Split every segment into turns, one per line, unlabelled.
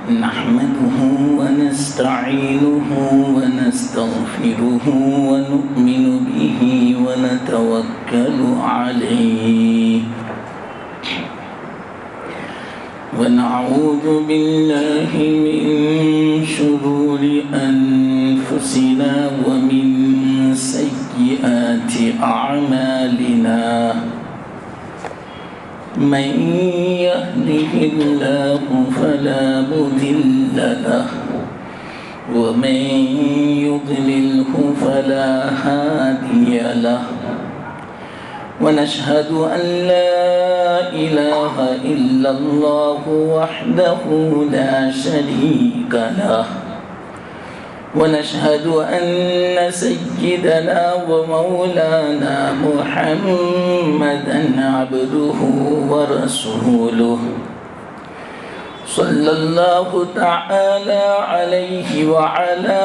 نحمده ونستعينه ونستغفره ونؤمن به ونتوكل عليه ونعوذ بالله من شرور أنفسنا ومن سيئات أعمالنا من يهده الله فلا مضل له ومن يضلله فلا هادي له ونشهد أن لا إله إلا الله وحده لا شريك له ونشهد أن سيدنا ومولانا محمدا عبده ورسوله صلى الله تعالى عليه وعلى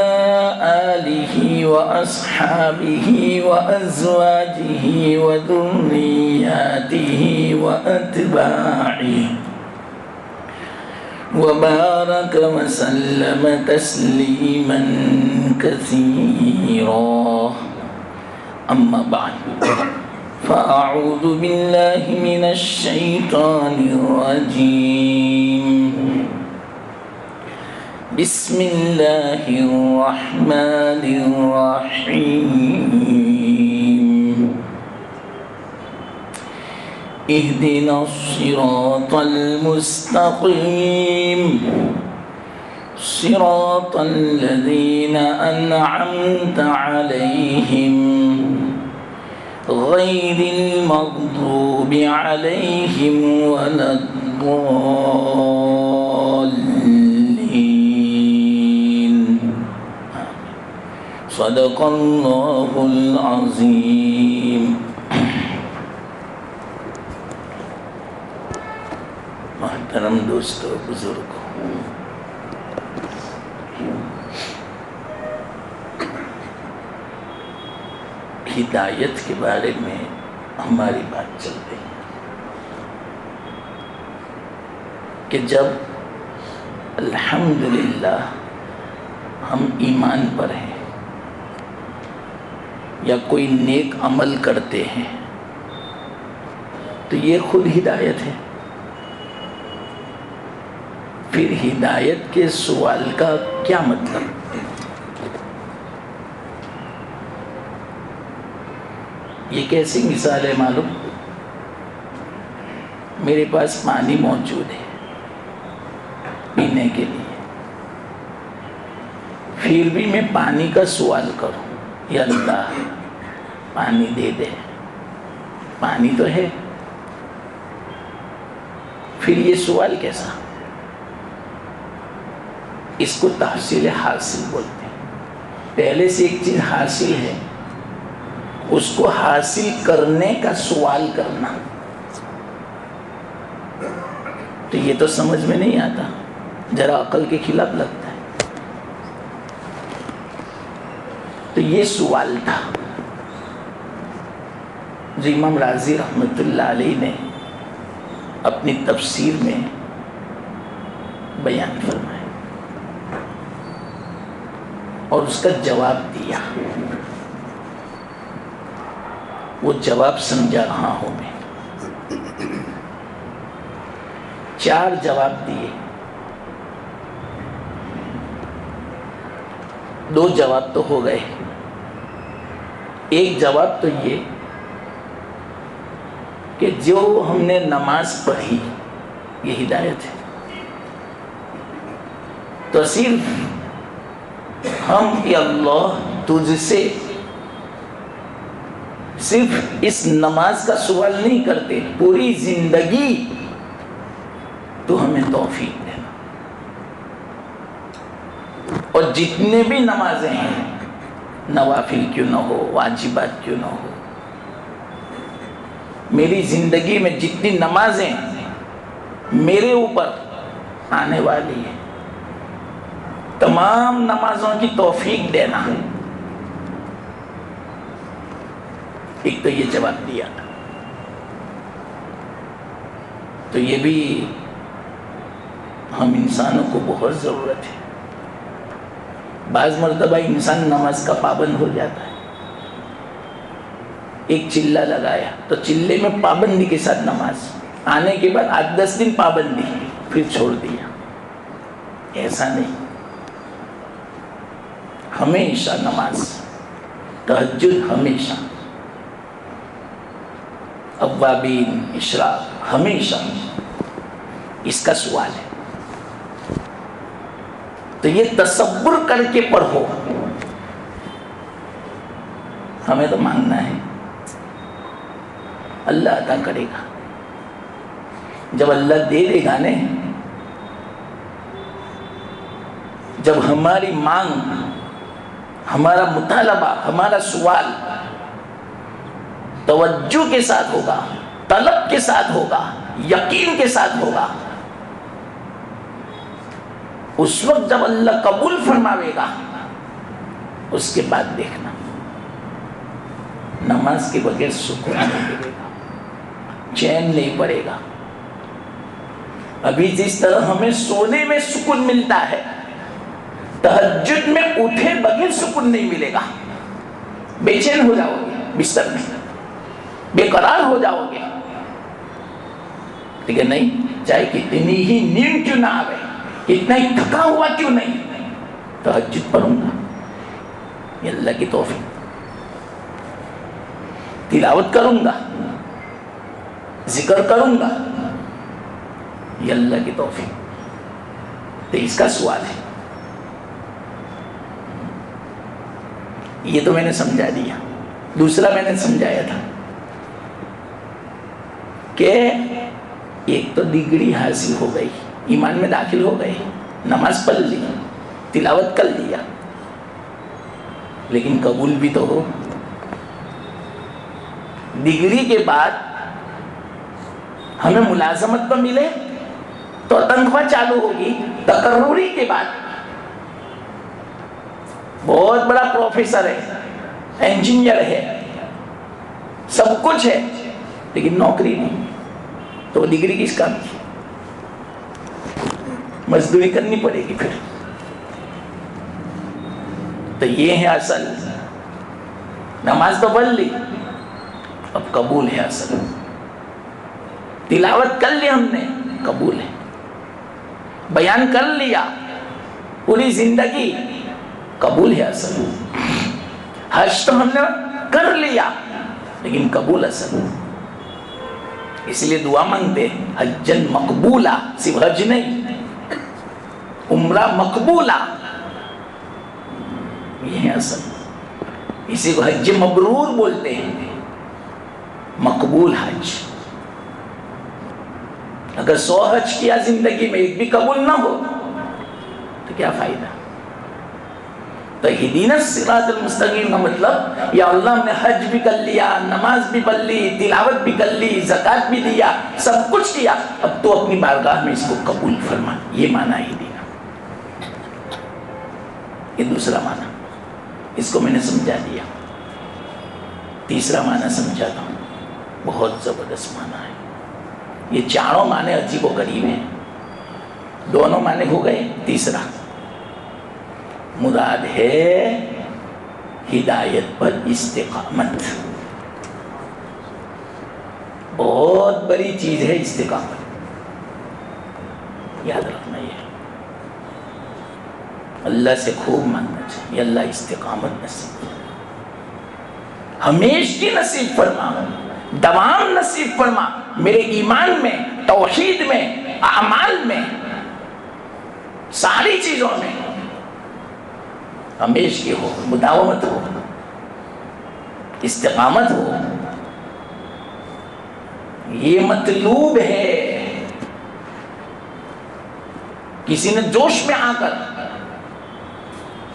آله وأصحابه وأزواجه وذرياته وأتباعه وبارك وسلم تسليما كثيرا أما بعد فأعوذ بالله من الشيطان الرجيم بسم الله الرحمن الرحيم اهدنا الصراط المستقيم صراط الذين أنعمت عليهم غير المغضوب عليهم ولا الضالين صدق الله العظيم. محترم دوستو، بزرگوں، ہدایت کے بارے میں ہماری بات چل رہی ہے کہ جب الحمدللہ ہم ایمان پر ہیں یا کوئی نیک عمل کرتے ہیں تو یہ خود ہدایت ہے. پھر ہدایت کے سوال کا کیا مطلب؟ یہ کیسی مثال ہے معلوم؟ میرے پاس پانی موجود ہے پینے کے لیے، پھر بھی میں پانی کا سوال کروں، یا اللہ پانی دے دے. پانی تو ہے، پھر یہ سوال کیسا؟ اس کو تحصیل حاصل بولتے ہیں. پہلے سے ایک چیز حاصل ہے، اس کو حاصل کرنے کا سوال کرنا. تو یہ تو سمجھ میں نہیں آتا، ذرا عقل کے خلاف لگتا ہے. تو یہ سوال تھا جو امام راضی رحمۃ اللہ علیہ نے اپنی تفسیر میں بیان فرمایا اور اس کا جواب دیا. وہ جواب سمجھا رہا ہوں میں. 4 جواب دیے. 2 جواب تو ہو گئے. ایک جواب تو یہ کہ جو ہم نے نماز پڑھی یہ ہدایت ہے. تو صرف ہم یا اللہ تجھ سے صرف اس نماز کا سوال نہیں کرتے، پوری زندگی تو ہمیں توفیق دینا. اور جتنے بھی نمازیں ہیں، نوافل کیوں نہ ہو، واجبات کیوں نہ ہو، میری زندگی میں جتنی نمازیں میرے اوپر آنے والی ہیں، تمام نمازوں کی توفیق دینا. ایک تو یہ جواب دیا تھا. تو یہ بھی ہم انسانوں کو بہت ضرورت ہے. بعض مرتبہ انسان نماز کا پابند ہو جاتا ہے. ایک چلہ لگایا تو چلے میں پابندی کے ساتھ نماز, آنے کے بعد 8-10 دن پابندی, پھر چھوڑ دیا. ایسا نہیں, ہمیشہ نماز, تہجد ہمیشہ, اوابین, اشراق ہمیشہ. اس کا سوال ہے. تو یہ تصور کر کے پڑھو. ہمیں تو مانگنا ہے, اللہ عطا کرے گا. جب اللہ دے دے گا نا, جب ہماری مانگ, ہمارا مطالبہ, ہمارا سوال توجہ کے ساتھ ہوگا, طلب کے ساتھ ہوگا, یقین کے ساتھ ہوگا, اس وقت جب اللہ قبول فرماوے گا, اس کے بعد دیکھنا نماز کے بغیر سکون نہیں ملے گا, چین نہیں پڑے گا. ابھی جس طرح ہمیں سونے میں سکون ملتا ہے, تہجد میں اٹھے بغیر سکون نہیں ملے گا. بے چین ہو جاؤ گے بستر میں, بے قرار ہو جاؤ گے. ٹھیک ہے, نہیں چاہے کتنی ہی نیند کیوں نہ آئے, اتنا ہی تھکا ہوا کیوں نہیں, تہجد پڑھوں گا. یہ اللہ کی توفیق. تلاوت کروں گا, ذکر کروں گا, یہ اللہ کی توفیق. تو اس کا سوال ہے. یہ تو میں نے سمجھا دیا. دوسرا میں نے سمجھایا تھا کہ ایک تو ڈگری حاصل ہو گئی, ایمان میں داخل ہو گئے, نماز پڑھ لی, تلاوت کر لیا, لیکن قبول بھی تو ہو. ڈگری کے بعد ہمیں ملازمت پر ملے تو تنخواہ چالو ہوگی. تقرری کے بعد بہت بڑا پروفیسر ہے, انجینئر ہے, سب کچھ ہے, لیکن نوکری نہیں, تو ڈگری کس کام کی؟ مزدوری کرنی پڑے گی پھر. تو یہ ہے اصل. نماز تو پڑھ لی, اب قبول ہے اصل. تلاوت کر لی ہم نے, قبول ہے. بیان کر لیا پوری زندگی, قبول ہے اصل. حج تو ہم نے کر لیا, لیکن قبول اصل. اس لیے دعا مانگتے حجن مقبولہ, صرف حج نہیں, عمرہ مقبولہ, یہ ہے اصل. اسی کو حج مبرور بولتے ہیں, مقبول حج. اگر 100 حج کیا زندگی میں, ایک بھی قبول نہ ہو تو کیا فائدہ؟ تو اہدینا الصراط المستقیم کا مطلب, یا اللہ ہم نے حج بھی کر لیا, نماز بھی پڑھ لی, تلاوت بھی کر لی, زکوٰۃ بھی دیا, سب کچھ کیا, اب تو اپنی بارگاہ میں اس کو قبول فرما. یہ معنی اہدینا. یہ دوسرا معنی, اس کو میں نے سمجھا دیا. تیسرا معنی سمجھاتا ہوں, بہت زبردست معنی ہے. یہ چاروں معنی عجیب و غریب ہیں. دونوں معنی ہو گئے. تیسرا مراد ہے ہدایت پر استقامت. بہت بڑی چیز ہے استقامت, یاد رکھنا. یہ اللہ سے خوب مانگنا چاہیے, اللہ استقامت نصیب, ہمیشہ نصیب فرما, دوام نصیب فرما. میرے ایمان میں, توحید میں, اعمال میں, ساری چیزوں میں ہمیشہ کی ہو, مداومت ہو, استقامت ہو. یہ مطلوب ہے. کسی نے جوش میں آ کر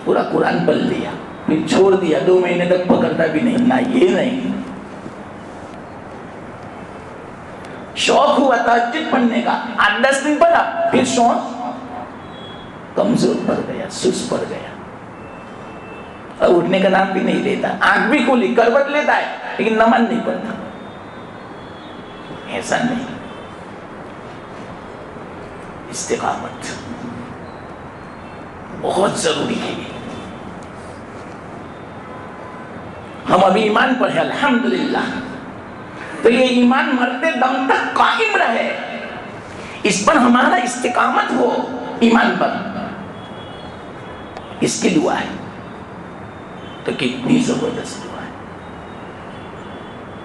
پورا قرآن پڑھ لیا, پھر چھوڑ دیا, 2 مہینے تک پکڑتا بھی نہیں, نہ یہ نہیں. شوق ہوا تہجد پڑھنے کا, 8-10 دن پڑھا, پھر شوق کمزور پڑ گیا, سست پڑ گیا, اور اٹھنے کا نام بھی نہیں لیتا. آنکھ بھی کھولی, کروٹ لیتا ہے, لیکن نماز نہیں پڑھتا. ایسا نہیں. استقامت بہت ضروری ہے. ہم ابھی ایمان پر ہیں الحمدللہ، تو یہ ایمان مرتے دم تک قائم رہے، اس پر ہمارا استقامت ہو ایمان پر، اس کی دعا ہے. تو کتنی زبردست دعا ہے،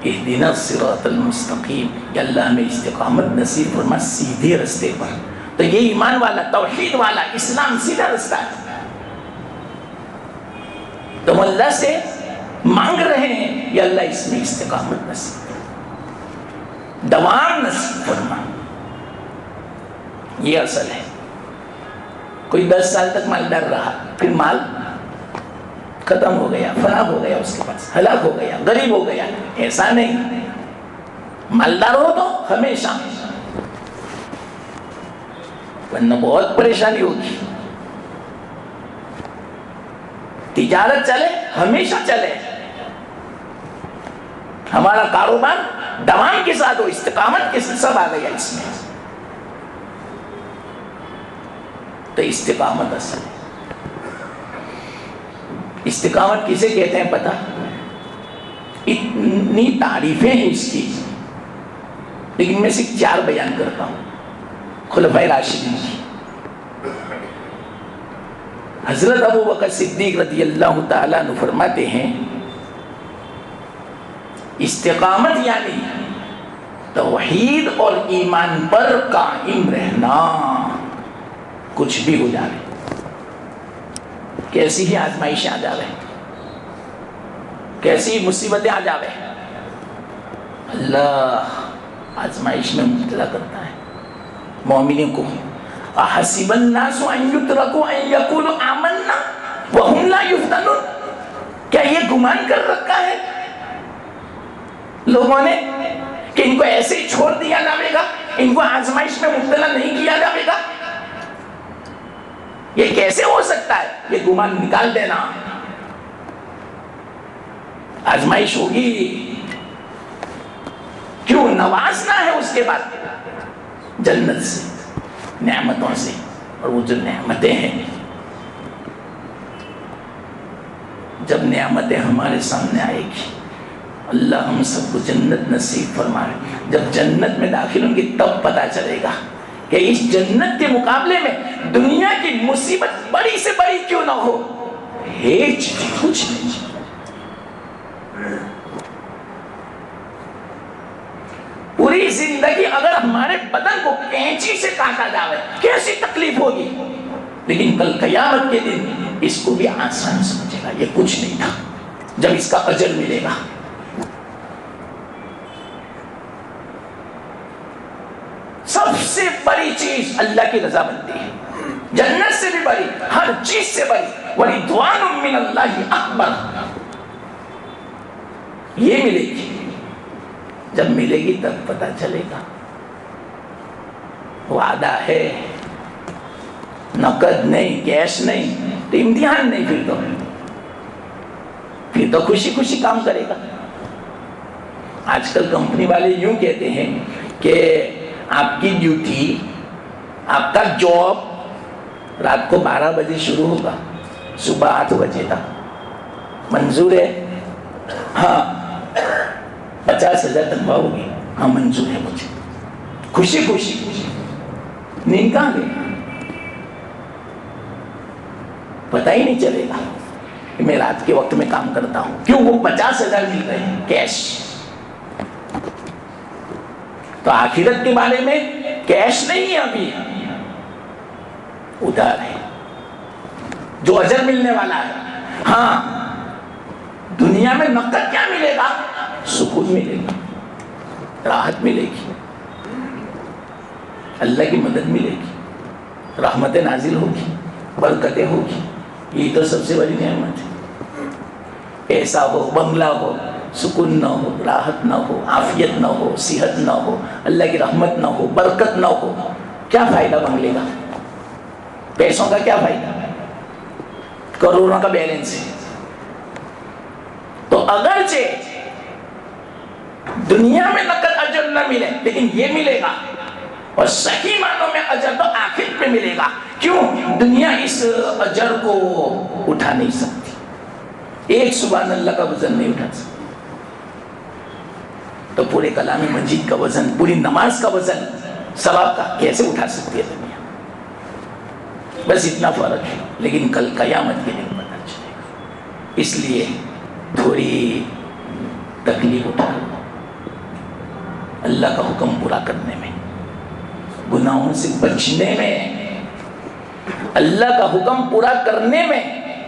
اہدنا الصراط المستقیم، یا اللہ ہمیں استقامت نصیب فرما سیدھے رستے پر. تو یہ ایمان والا، توحید والا، اسلام سیدھا رستہ ہے. تو اللہ سے مانگ رہے ہیں یا اللہ اس میں استقامت نصیب، دوام نصیب فرما. یہ اصل ہے. کوئی 10 سال تک مالدار رہا، پھر مال ختم ہو گیا، فنا ہو گیا، اس کے پاس ہلاک ہو گیا، غریب ہو گیا. ایسا نہیں، مالدار ہو تو ہمیشہ، ورنہ بہت پریشانی ہوگی. تجارت چلے، ہمیشہ چلے، ہمارا کاروبار دوام کے ساتھ ہو، استقامت کے ساتھ، سب آ گیا اس میں. تو استقامت اصل ہے. استقامت کسے کہتے ہیں پتہ؟ اتنی تعریفیں ہیں اس کی، لیکن میں صرف 4 بیان کرتا ہوں. خلفائے راشدین کی. حضرت ابو بکر صدیق رضی اللہ تعالیٰ عنہ فرماتے ہیں استقامت یعنی توحید اور ایمان پر قائم رہنا، کچھ بھی ہو جائے، کیسی ہی آزمائشیں آ جاوے، کیسی مصیبتیں آ جاوے، اللہ آزمائش میں مبتلا کرتا ہے مومنین کو. احسب الناس ان یترکوا ان یقولوا آمنا وهم لا یفتنون، کیا یہ گمان کر رکھا ہے لوگوں نے کہ ان کو ایسے ہی چھوڑ دیا جائے گا، ان کو آزمائش میں مبتلا نہیں کیا جائے گا؟ یہ کیسے ہو سکتا ہے؟ یہ گمان نکال دینا. آزمائش ہوگی، کیوں؟ نوازنا ہے اس کے بعد جنت سے، نعمتوں سے. اور وہ جو نعمتیں ہیں، جب نعمتیں ہمارے سامنے آئے گی، اللہ ہم سب کو جنت نصیب فرمائے. جب جنت میں داخل ہوں گے تب پتہ چلے گا کہ اس جنت کے مقابلے میں دنیا کی مصیبت بڑی سے بڑی کیوں نہ ہو، ہیچ کچھ نہیں. پوری زندگی اگر ہمارے بدن کو کینچی سے کاٹا جائے کیسی تکلیف ہوگی، لیکن کل قیامت کے دن اس کو بھی آسان سمجھے گا، یہ کچھ نہیں تھا جب اس کا اجر ملے گا. سب سے بڑی چیز اللہ کی رضا مندی ہے، جنت سے بھی بڑی، ہر چیز سے بڑی. وَرِضْوَانٌ مِّنَ اللَّهِ أَكْبَرُ، یہ ملے گی. جب ملے گی تب پتہ چلے گا. وعدہ ہے، نقد نہیں، کیش نہیں، تو امتحان نہیں. پھر تو خوشی خوشی کام کرے گا. آج کل کمپنی والے یوں کہتے ہیں کہ آپ کی ڈیوٹی، آپ کا جاب رات کو 12 بجے شروع ہوگا، صبح 8 بجے تک. منظور ہے؟ ہاں. 50,000 تنخواہ ہوگی؟ ہاں منظور ہے مجھے. خوشی خوشی نیند کہاں گئی؟ پتہ ہی نہیں چلے گا کہ میں رات کے وقت میں کام کرتا ہوں. کیوں؟ وہ 50,000 مل رہے ہیں کیش. تو آخرت کے بارے میں کیش نہیں ہے، ابھی ادھار ہے جو اجر ملنے والا ہے. ہاں دنیا میں نقد کیا ملے گا؟ سکون ملے گا، راحت ملے گی، اللہ کی مدد ملے گی، رحمتیں نازل ہوگی، برکتیں ہوگی. یہ تو سب سے بڑی نعمت ہے. پیسہ ہو، بنگلہ ہو، سکون نہ ہو، راحت نہ ہو، عافیت نہ ہو، صحت نہ ہو، اللہ کی رحمت نہ ہو، برکت نہ ہو، کیا فائدہ بنگلے کا؟ پیسوں کا کیا فائدہ؟ کروڑوں کا بیلنس ہے. تو اگرچہ دنیا میں نقد اجر نہ ملے لیکن یہ ملے گا، اور صحیح معنوں میں اجر تو آخرت قیامت میں ملے گا. کیوں؟ دنیا اس اجر کو اٹھا نہیں سکتی. ایک سبحان اللہ کا وزن نہیں اٹھا سکتی. تو پورے کلام مجید کا وزن، پوری نماز کا وزن ثواب کا کیسے اٹھا سکتی ہے دنیا؟ بس اتنا فرق ہے. لیکن کل قیامت کے دن پتہ چلے گا. اس لیے تھوڑی تکلیف اٹھا اللہ کا حکم پورا کرنے میں، گناہوں سے بچنے میں. اللہ کا حکم پورا کرنے میں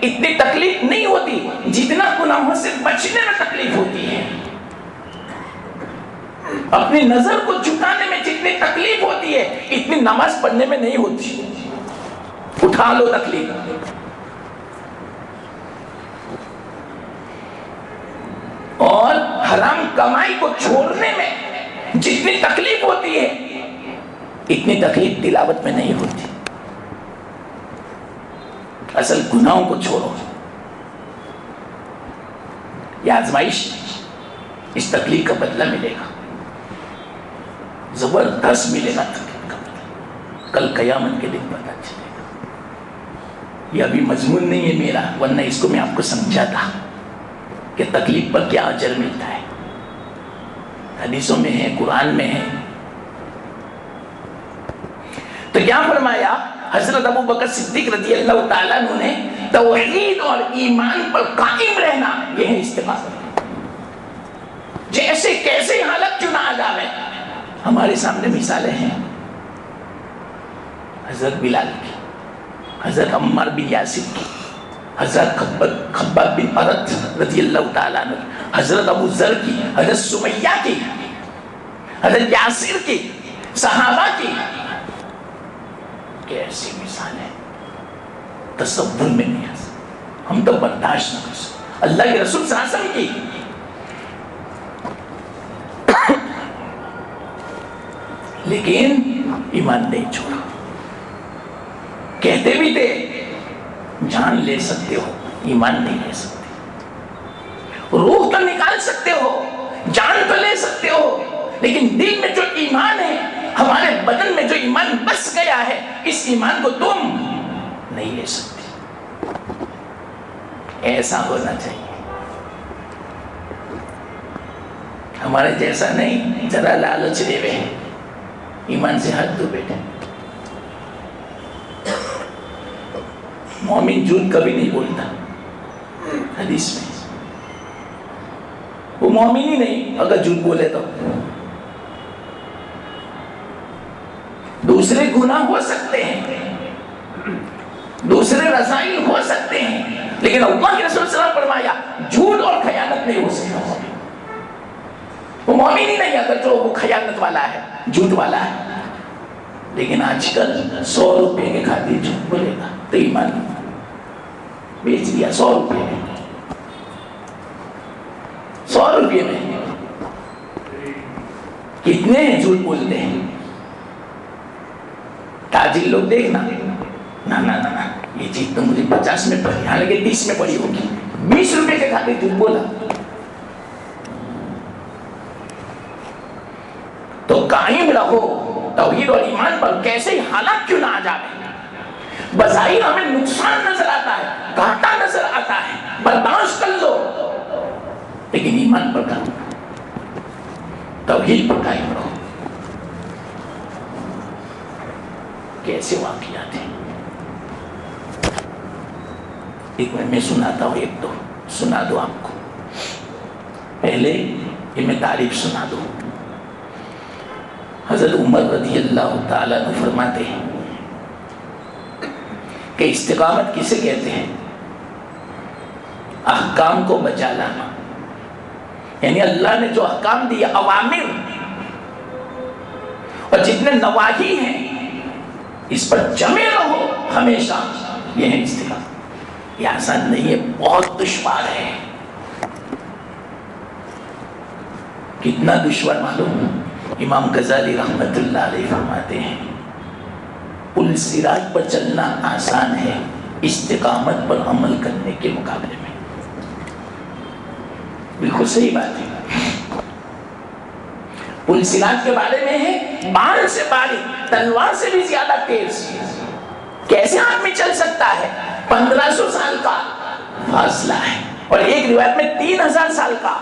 اتنی تکلیف نہیں ہوتی جتنا گناہوں سے بچنے میں تکلیف ہوتی ہے. اپنی نظر کو جھکانے میں جتنی تکلیف ہوتی ہے اتنی نماز پڑھنے میں نہیں ہوتی. اٹھا لو تکلیف. اور حرام کمائی کو چھوڑنے میں جتنی تکلیف ہوتی ہے اتنی تکلیف تلاوت میں نہیں ہوتی. اصل گناہوں کو چھوڑو. یہ آزمائش، اس تکلیف کا بدلہ ملے گا، زبردست ملے گا تکلیف کا بدلہ. کل قیامت کے دن پتہ چلے گا. یہ ابھی مضمون نہیں ہے میرا، ورنہ اس کو میں آپ کو سمجھا تھا کہ تکلیف پر کیا اجر ملتا ہے. حدیثوں میں ہے، قرآن میں ہے. تو کیا فرمایا حضرت ابو بکر صدیق رضی اللہ تعالیٰ عنہ نے؟ توحید اور ایمان پر قائم رہنا، یہ ہے استقامت. جیسے کیسے حالت چنا آ جاوے. ہمارے سامنے مثالیں ہیں حضرت بلال کی، حضرت عمار بن یاسر کی، حضرت خباب بن ارت رضی اللہ تعالیٰ عنہ، حضرت ابو ذر کی، حضرت سمیہ کی، حضرت یاسر کی، صحابہ کی. کیسی مثال ہے، تصور میں نہیں آ سکتا. ہم تو برداشت نہ کر سکتے. اللہ کے رسول صلی اللہ علیہ وسلم کی لیکن ایمان نہیں چھوڑا. کہتے بھی تھے جان لے سکتے ہو، ایمان نہیں لے سکتے. روح تو نکال سکتے ہو، جان تو لے سکتے ہو، لیکن دل میں جو ایمان ہے، ہمارے بدن میں جو ایمان بس گیا ہے، اس ایمان کو تم نہیں لے سکتے. ایسا ہونا چاہیے. ہمارے جیسا نہیں ذرا لالچ دے ہوئے ہیں، ایمان سے ہاتھ دھو بیٹھے. مومن جھوٹ کبھی نہیں بولتا. حدیث میں وہ مومن ہی نہیں اگر جھوٹ بولے تو. دوسرے گناہ ہو سکتے ہیں، دوسرے رذائل ہو سکتے ہیں، لیکن اللہ کے رسول صلی اللہ علیہ وسلم فرمایا جھوٹ اور خیانت نہیں ہو سکتا. وہ مومن ہی نہیں اگر جو وہ خیانت والا ہے، جھوٹ والا ہے. لیکن آج کل 100 روپے کے خاطر جھوٹ بولے گا تو ایمان بیچ دیا. 100 روپے میں، 100 روپے میں کتنے جھوٹ بولتے ہیں. تاجر لوگ دیکھنا، نا نا نا نا یہ چیز تو مجھے 50 میں پڑی، حالانکہ 30 میں پڑی ہوگی. 20 روپے کے خاطر جھوٹ بولا. تو قائم رہو توحید اور ایمان پر، کیسے حالات کیوں نہ آ جائے. بظاہر ہمیں نقصان نظر آتا ہے، گھاٹا نظر آتا ہے، برداشت کر لو، لیکن ایمان پر قائم رہو، توحید پر قائم رہو. کیسے واقعات ہیں. ایک میں سناتا ہوں، ایک تو سنا دو آپ کو. پہلے یہ میں تعریف سنا دوں. حضرت عمر رضی اللہ تعالیٰ عنہ فرماتے ہیں کہ استقامت کسے کہتے ہیں؟ احکام کو بچا لانا. یعنی اللہ نے جو احکام دیا، اوامر اور جتنے نواہی ہیں، اس پر جمے رہو ہمیشہ. یہ ہے استقامت. یہ آسان نہیں ہے، بہت دشوار ہے. کتنا دشوار معلوم؟ امام غزالی رحمت اللہ علیہ فرماتے ہیں پل صراط پر چلنا آسان ہے استقامت پر عمل کرنے کے مقابلے میں. بالکل صحیح بات ہے. پل صراط کے بارے میں ہے بان سے باریک، تلوار سے بھی زیادہ تیز. کیسے آدمی چل سکتا ہے؟ 1500 سال کا فاصلہ ہے، اور ایک روایت میں 3000 سال کا۔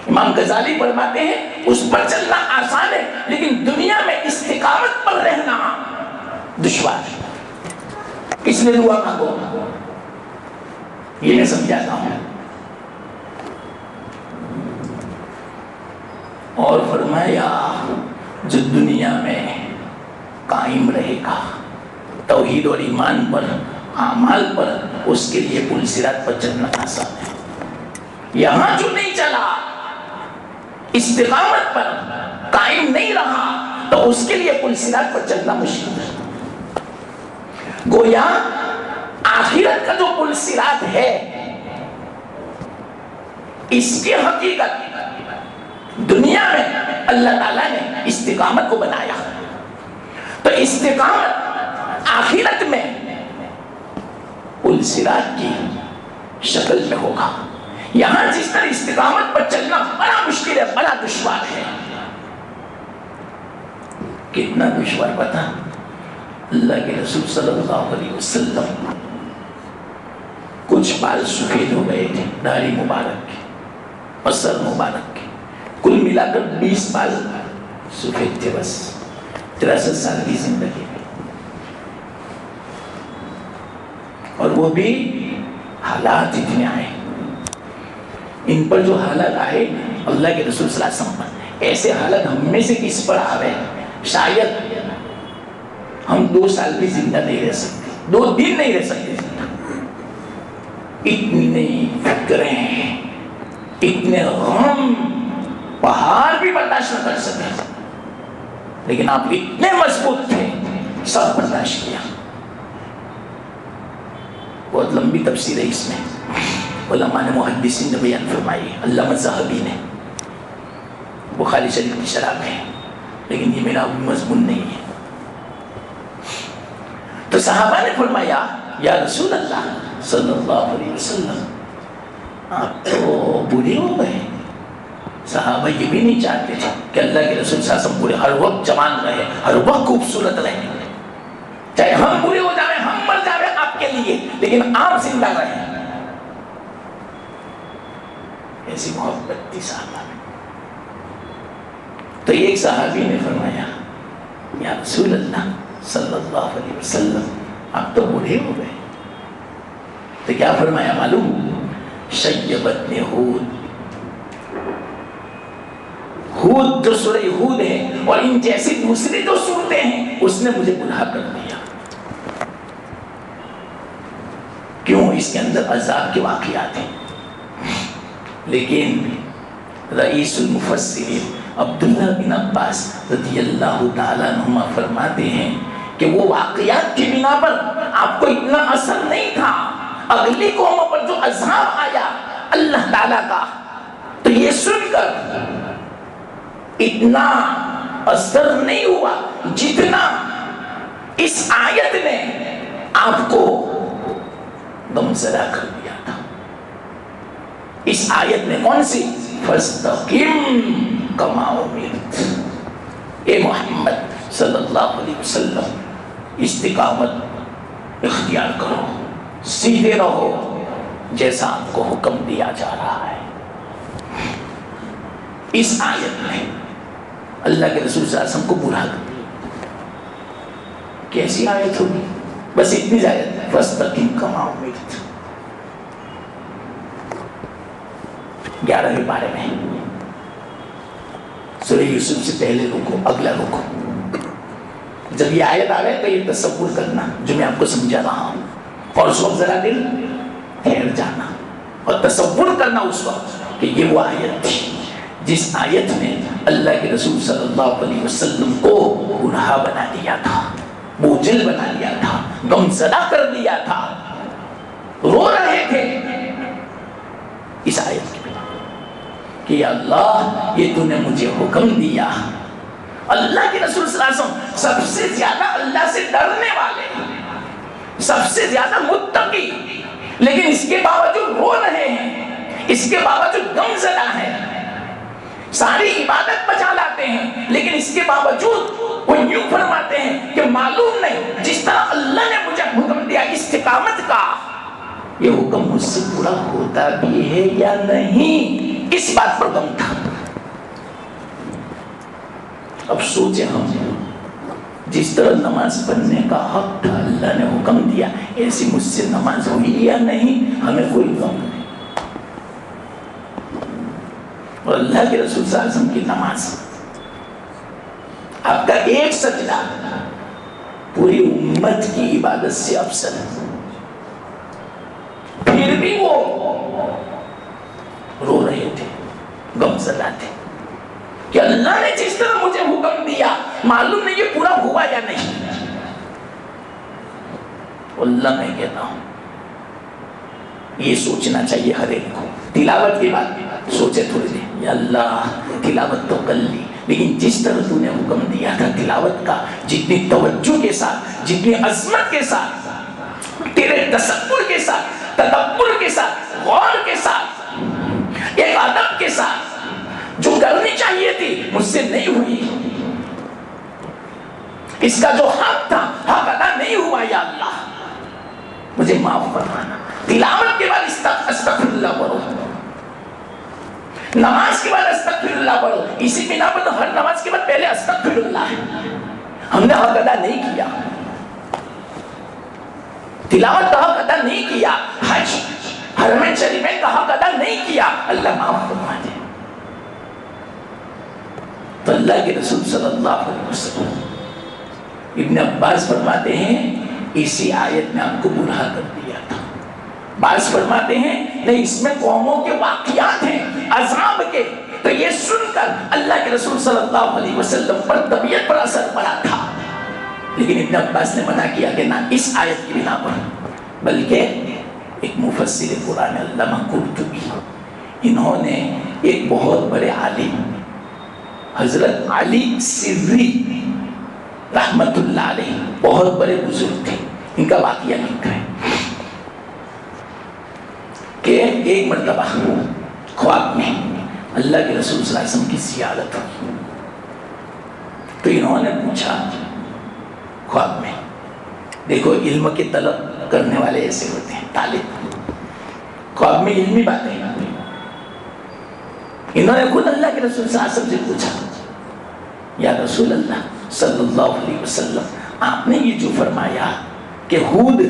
امام غزالی فرماتے ہیں اس پر چلنا آسان ہے، لیکن دنیا میں استقامت پر رہنا دشوار ہے۔ کس نے دعا مانگو؟ یہ میں سمجھاتا ہوں۔ اور فرمایا جو دنیا میں قائم رہے گا توحید اور ایمان پر، اعمال پر، اس کے لیے پل صراط پر چلنا آسان ہے۔ یہاں جو نہیں چلا، استقامت پر قائم نہیں رہا، تو اس کے لیے پل صراط پر چلنا مشکل ہے۔ گویا آخرت کا جو پل صراط ہے، اس کی حقیقت دنیا میں اللہ تعالیٰ نے استقامت کو بنایا، تو استقامت آخرت میں پل صراط کی شکل میں ہوگا۔ یہاں جس طرح استقامت پر چلنا بڑا مشکل ہے، بڑا دشوار ہے۔ کتنا دشوار پتہ؟ اللہ کے رسول صلی اللہ علیہ وسلم کچھ بال سفید ہو گئے تھے داڑھی مبارک کے اور سر مبارک کے، کل ملا کر 20 بال سفید تھے بس 63 سال کی زندگی میں، اور وہ بھی حالات اتنے آئے، ان پر جو حالات آئے اللہ کے رسول صلی اللہ علیہ وسلم پر، ایسے حالات ہم میں سے کس پر آ رہے ہیں؟ شاید ہم 2 سال بھی زندہ نہیں رہ سکتے، 2 دن نہیں رہ سکتے۔ اتنی فکریں، اتنے غم، پہاڑ بھی برداشت نہ کر سکے، لیکن آپ اتنے مضبوط تھے، سب برداشت کیا۔ بہت لمبی تفسیر ہے اس میں، علماء نے محدثین نے بیان فرمائی، علامہ ذہبی نے، بخاری شریف کی شرح میں، لیکن یہ میرا مضمون نہیں ہے۔ تو صحابہ نے فرمایا یا رسول اللہ صلی اللہ علیہ وسلم آپ تو بوڑھے ہو گئے۔ صحابہ یہ بھی نہیں چاہتے تھے کہ اللہ کے رسول صلی اللہ علیہ وسلم بوڑھے، ہر وقت جوان رہے، ہر وقت خوبصورت رہے، چاہے ہم بوڑھے ہو جائیں، ہم مر جائیں آپ کے لیے، لیکن آپ زندہ رہیں۔ ایسی محبت تھی صحابہ میں۔ تو ایک صحابی نے فرمایا یا رسول اللہ صلی اللہ علیہ وسلم آپ تو بوڑھے ہو گئے۔ تو کیا فرمایا معلوم؟ شیبتنی ہود، ہود جو سورہ ہود ہے اور ان جیسی دوسری جو سورتیں ہیں، اس نے مجھے بڑھا کر دیا۔ کیوں؟ اس کے اندر عذاب کے واقعات ہیں، لیکن رئیس المفسرین عبداللہ بن عباس رضی اللہ تعالیٰ عنہما فرماتے ہیں کہ وہ واقعات کی بنا پر آپ کو اتنا اثر نہیں تھا، اگلی قوموں پر جو عذاب آیا اللہ تعالیٰ کا، تو یہ سن کر اتنا اثر نہیں ہوا جتنا اس آیت نے آپ کو غمزدہ کر دیا تھا۔ اس آیت نے کون سی؟ فَاسْتَقِمْ كَمَا أُمِرْتَ، اے محمد صلی اللہ علیہ وسلم استقامت اختیار کرو، سیدھے رہو جیسا آپ کو حکم دیا جا رہا ہے۔ اس آیت میں اللہ کے رسول صلی اللہ علیہ وسلم کو برا کر دیا۔ کیسی آیت ہوگی؟ بس اتنی آیت، فَاسْتَقِمْ كَمَا أُمِرْتَ، 11ویں پارے میں سورہ یوسف سے پہلے رکو، اگلا رکو۔ جب یہ آیت آ گئے تو یہ تصور کرنا جو میں آپ کو سمجھا رہا ہوں، اور اس وقت ذرا دل ٹھہر جانا اور تصور کرنا اس وقت کہ یہ وہ آیت تھی جس آیت میں اللہ کے رسول صلی اللہ علیہ وسلم کو گناہ بنا دیا تھا، بوجھل بنا دیا تھا، غمزدہ کر دیا تھا، رو رہے تھے اس آیت کے بنا کہ یا اللہ یہ تو نے مجھے حکم دیا۔ اللہ کے رسول صلی اللہ علیہ وسلم سب سے زیادہ اللہ سے ڈرنے والے، سب سے زیادہ متقی، لیکن اس کے باوجود رو رہے ہیں، اس کے باوجود غمزدہ ہیں، ساری عبادت بچا لاتے ہیں، لیکن اس کے باوجود وہ یوں فرماتے ہیں کہ معلوم نہیں جس طرح اللہ نے حکم دیا استقامت کا، یہ حکم مجھ سے پورا ہوتا بھی ہے یا نہیں، اس بات پر غم تھا۔ اب سوچیں ہم، جس طرح نماز پڑھنے کا حق تھا اللہ نے حکم دیا، ایسی مجھ سے نماز ہوئی یا نہیں، ہمیں کوئی غم نہیں۔ اور اللہ کے رسول صلی اللہ علیہ وسلم کی نماز، آپ کا ایک سجدہ پوری امت کی عبادت سے افضل ہے، پھر بھی وہ رو رہے تھے، غم زدہ تھے کہ اللہ نے جس طرح مجھے حکم دیا معلوم نہیں یہ پورا ہوا یا نہیں۔ اللہ میں کہتا ہوں یہ سوچنا چاہیے ہر ایک کو، تلاوت کے بعد سوچے تھوڑی دیر، یا اللہ تلاوت تو کر لی، لیکن جس طرح تو نے حکم دیا تھا تلاوت کا، جتنی توجہ کے ساتھ، جتنی عظمت کے ساتھ، تیرے تصور کے ساتھ، تدبر کے ساتھ، غور کے ساتھ، ایک ادب کے ساتھ جو کرنی چاہیے تھی مجھ سے نہیں ہوئی، اس کا جو حق تھا حق ادا نہیں ہوا، یا اللہ مجھے معاف فرمانا۔ تلاوت کے بعد استغفر اللہ پڑھو، نماز کے بعد استغفر اللہ پڑھو، اسی بنا پر تو ہر نماز کے بعد پہلے استغفر اللہ ہے۔ ہم نے حق ادا نہیں کیا، تلاوت کا حق ادا نہیں کیا، حج حرمین شریفین کا حق ادا نہیں کیا، اللہ معاف فرما دے۔ تو اللہ کے رسول صلی اللہ علیہ وسلم، ابن عباس فرماتے ہیں اسی آیت میں آپ کو گمراہ کر دیا تھا، بعض فرماتے ہیں نہیں اس میں قوموں کے واقعات ہیں عذاب کے، تو یہ سن کر اللہ کے رسول صلی اللہ علیہ وسلم پر طبیعت پر اثر پڑا تھا، لیکن ابن عباس نے منع کیا کہ نہ اس آیت کی بنا پر، بلکہ ایک مفسر قرآن علامہ قرطبی، انہوں نے ایک بہت بڑے عالم حضرت علی سری رحمت اللہ علیہ، بہت بڑے بزرگ تھے، ان کا واقعہ لکھا ہے کہ ایک مرتبہ خواب میں اللہ کے رسول صلی اللہ علیہ وسلم کی زیارت ہوئی، تو انہوں نے پوچھا خواب میں، دیکھو علم کے طلب کرنے والے ایسے ہوتے ہیں طالب، خواب میں علمی باتیں، انہوں نے خود اللہ کے رسول صلی اللہ علیہ وسلم سے پوچھا یا رسول اللہ صلی اللہ علیہ وسلم، آپ نے یہ جو فرمایا کہ ہود،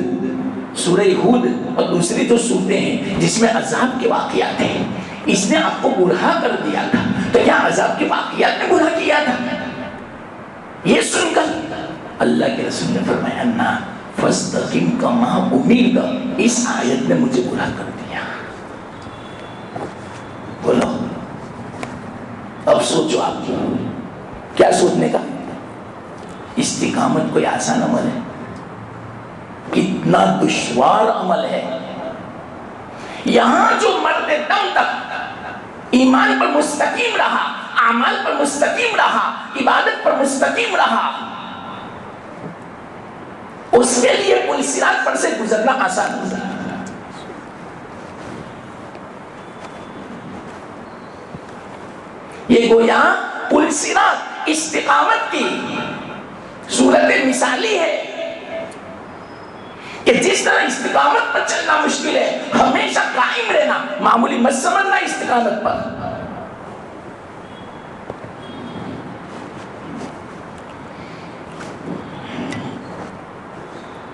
سورہ ہود اور دوسری جو سورتیں ہیں جس میں عذاب کے واقعات ہیں، اس نے آپ کو گمراہ کر دیا تھا، تو کیا عذاب کے واقعات نے گمراہ کیا تھا؟ یہ سن کر اللہ کے رسول نے فرمایا نہ، فاستقم کما امرت، اس آیت نے مجھے گمراہ کر دیا۔ بولو اب سوچو آپ کیا سوچنے کا، استقامت کوئی آسان عمل ہے؟ کتنا دشوار عمل ہے۔ یہاں جو مرد دم تک ایمان پر مستقیم رہا، اعمال پر مستقیم رہا، عبادت پر مستقیم رہا، اس کے لیے پل صراط پر سے گزرنا آسان ہوتا ہے۔ یہ گویا پل صراط استقامت کی صورت مثالی ہے کہ جس طرح استقامت پر چلنا مشکل ہے، ہمیشہ قائم رہنا معمولی مت سمجھنا استقامت پر۔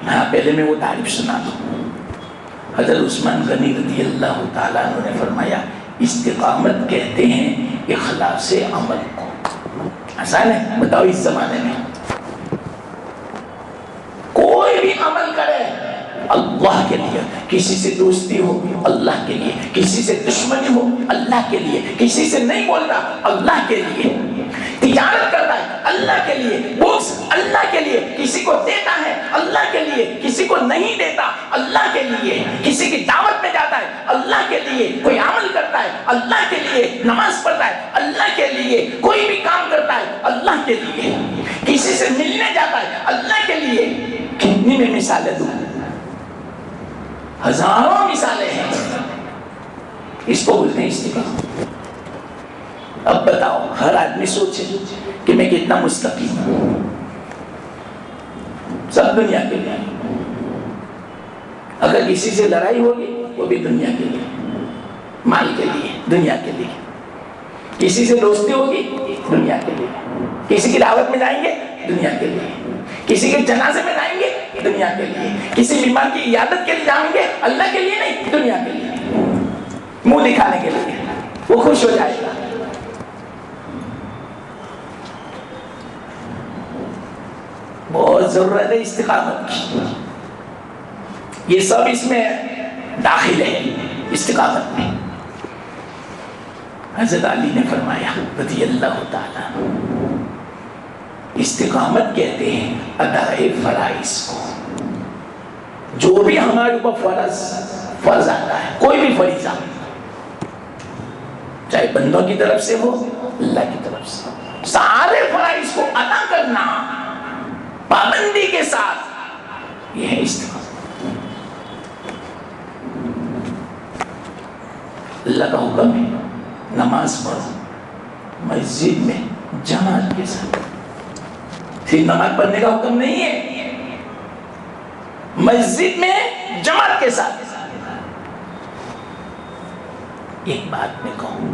ہاں پہلے میں وہ تعریف سنا دوں، حضرت عثمان غنی رضی اللہ تعالیٰ عنہ نے فرمایا استقامت کہتے ہیں اخلاص عمل کو۔ آسان ہے؟ بتاؤ اس زمانے میں کوئی بھی عمل کرے اللہ کے لیے، کسی سے دوستی ہو اللہ کے لیے، کسی سے دشمنی ہو اللہ کے لیے، کسی سے نہیں بولتا اللہ کے لیے، تجارت کرتا ہے اللہ کے لیے، بکس اللہ کے لیے، کسی کو دیتا ہے اللہ کے لیے، کسی کو نہیں دیتا اللہ کے لیے، کسی کی دعوت میں جاتا ہے اللہ کے لیے، کوئی عمل کرتا ہے اللہ کے لیے، نماز پڑھتا ہے اللہ کے لیے، کوئی بھی کام کرتا ہے اللہ کے لیے، کسی سے ملنے جاتا ہے اللہ کے لیے۔ کتنی میں مثالیں دوں، ہزاروں مثالیں ہیں، اس کو بولتے ہیں استقامت۔ اب بتاؤ ہر آدمی سوچے کہ میں کتنا مستقیم ہوں، سب دنیا کے لیے اگر کسی سے لڑائی ہوگی وہ بھی دنیا کے لیے، مال کے لیے، دنیا کے لیے. کسی سے دوستی ہوگی دنیا کے لیے. کسی کی دعوت میں جائیں گے دنیا کے لیے. کسی کے جنازے میں جائیں گے دنیا کے لیے. کسی بیمار کی عیادت کے لیے جائیں گے اللہ کے لیے نہیں، دنیا کے لیے، منہ دکھانے کے لیے. وہ خوش ہو جائے گا. بہت ضرورت ہے استقامت کی. یہ سب اس میں داخل ہے استقامت میں. حضرت علی نے فرمایا رضی اللہ تعالیٰ، استقامت کہتے ہیں ادائے فرائض کو. جو بھی ہمارے اوپر فرض آتا ہے، کوئی بھی فریضہ، چاہے بندوں کی طرف سے ہو اللہ کی طرف سے، سارے فرائض کو ادا کرنا پابندی کے ساتھ، یہ ہے استقامت. اللہ کا حکم ہے نماز پڑھو مسجد میں جماعت کے ساتھ. صرف نماز پڑھنے کا حکم نہیں ہے، مسجد میں جماعت کے ساتھ. ایک بات میں کہوں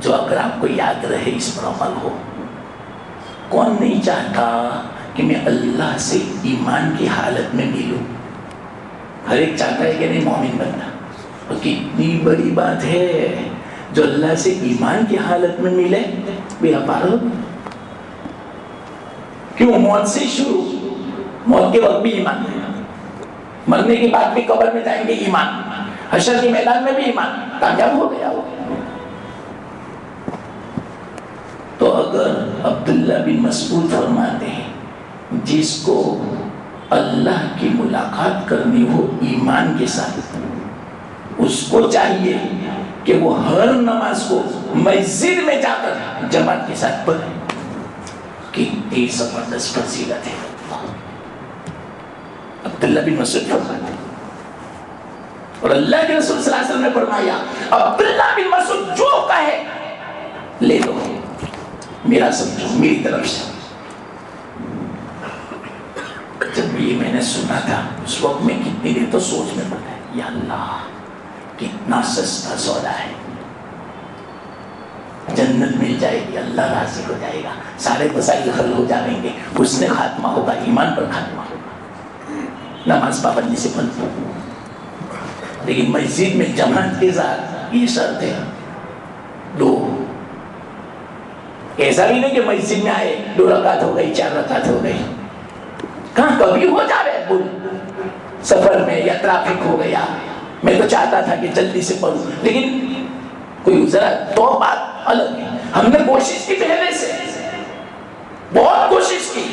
جو اگر آپ کو یاد رہے، اس پر عمل ہو. کون نہیں چاہتا کہ میں اللہ سے ایمان کی حالت میں ملوں؟ ہر ایک چاہتا ہے کہ نہیں مومن بننا. اور کتنی بڑی بات ہے جو اللہ سے ایمان کی حالت میں ملے. بیڑا پار ہو. کیوں؟ موت سے شروع، موت کے وقت بھی ایمان ہے، مرنے کے بعد بھی قبر میں جائیں گے ایمان، حشر کے میدان میں بھی ایمان. کامیاب ہو گیا وہ. تو اگر عبداللہ بن مسعود فرماتے ہیں جس کو اللہ کی ملاقات کرنی ہو ایمان کے ساتھ، اس کو چاہیے کہ وہ ہر نماز کو مسجد میں جا کر جماعت کے ساتھ پڑھے. کتنی زبردست فضیلت ہے. عبداللہ بن مسعود فرماتے ہیں، اور اللہ کے رسول صلی اللہ علیہ وسلم نے فرمایا عبداللہ بن مسعود جو کہے لے لو، میرا سمجھو، میری طرف سے. جب یہ میں نے سنا تھا اس وقت میں کتنی دیر تو سوچ میں پڑا ہے، یا اللہ کتنا سستا سودا ہے. جنت مل جائے گی، اللہ راضی ہو جائے گا، سارے مسائل حل ہو جائیں گے، اس نے خاتمہ ہوگا، ایمان پر خاتمہ ہوگا. نماز پابندی سے پڑھو، لیکن مسجد میں جماعت کے ساتھ یہ شرط ہے. دو، ایسا بھی نہیں کہ مسجد میں آئے 2 رکعت ہو گئی، 4 رکعت ہو گئی. کہاں کبھی ہو جا رہے بول، سفر میں یا ٹریفک ہو گیا، میں تو چاہتا تھا کہ جلدی سے پڑھوں، لیکن کوئی ذرا تو بات الگ ہے. ہم نے کوشش کی، پہلے سے بہت کوشش کی،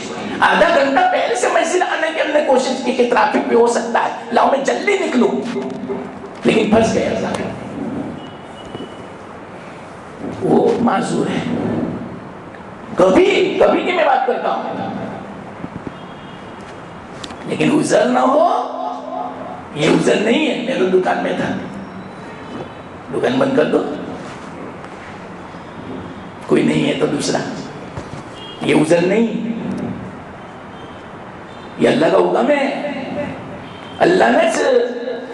آدھا گھنٹہ پہلے سے مسجد آنے کی ہم نے کوشش کی کہ ٹریفک بھی ہو سکتا ہے، لاؤ میں جلدی نکلوں، لیکن پھنس گیا. وہ معذور ہے. کبھی کی میں بات کرتا ہوں، لیکن عذر نہ ہو. یہ عذر نہیں ہے. میں تو دکان میں تھا، دکان بند کر دو، کوئی نہیں ہے تو دوسرا. یہ عذر نہیں، یہ اللہ کا حکم ہے. اللہ نے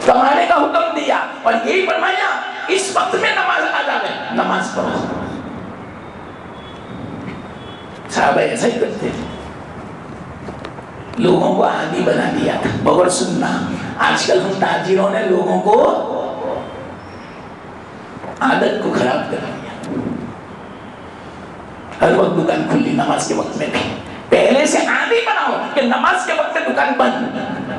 کمانے کا حکم دیا اور یہی فرمایا اس وقت میں نماز ادا کریں، نماز پڑھو. صحابہ ایسا ہی کرتے تھے. لوگوں کو عادی بنا دیا تھا بغیر سننا. آج کل ہم تاجروں نے لوگوں کو عادت کو خراب کر دیا. ہر وقت دکان کھلی، نماز کے وقت میں بھی. پہلے سے عادی بناؤ کہ نماز کے وقت میں دکان بند.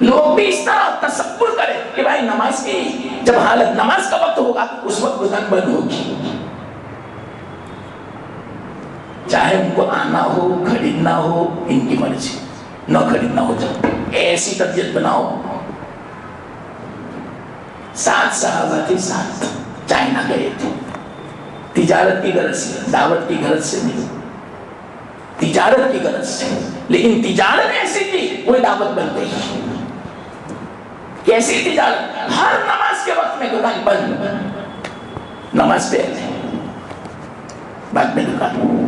لوگ بھی اس طرح تصور کرے کہ بھائی نماز کی جب حالت نماز کا وقت ہوگا اس وقت دکان بند ہوگی. چاہے ان کو آنا ہو خریدنا ہو ان کی مرضی، نہ خریدنا ہو جب ایسی طبیعت بناؤ. 7 صحابہ تھے، 7 چائنا گئے تھے تجارت کی غرض سے، دعوت کی غرض سے نہیں، تجارت کی غرض سے. لیکن تجارت ایسی تھی کوئی دعوت بن گئی. کیسی تجارت؟ ہر نماز کے وقت میں دکان بند، نماز پہلے بعد میں دکان.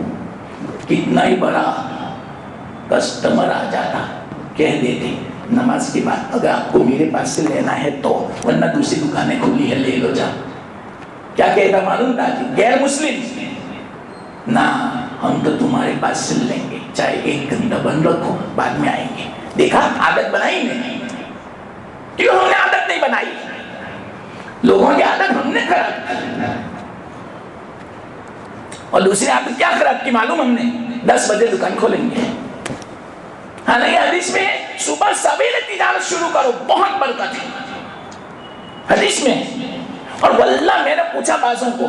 کتنا ہی بڑا کسٹمر آ جاتا کہہ دیتے نماز کے بعد اگر آپ کو میرے پاس سے لینا ہے تو، ورنہ دوسری دکانیں کھلی ہے لے لو جاؤ. کیا کہتا معلوم تھا جی؟ غیر مسلم نہ، ہم تو تمہارے پاس سے لیں گے، چاہے 1 گھنٹہ بند رکھو، بعد میں آئیں گے. دیکھا عادت بنائی نہیں. کیوں ہم نے عادت نہیں بنائی؟ لوگوں کی عادت ہم نے خراب کی. اور دوسری عادت کیا خراب کی معلوم؟ ہم نے 10 بجے دکان کھولیں گے. حالانکہ حدیث میں صبح سویرے تجارت شروع کرو، بہت برکت ہے حدیث میں. اور واللہ میں نے پوچھا بازوں کو،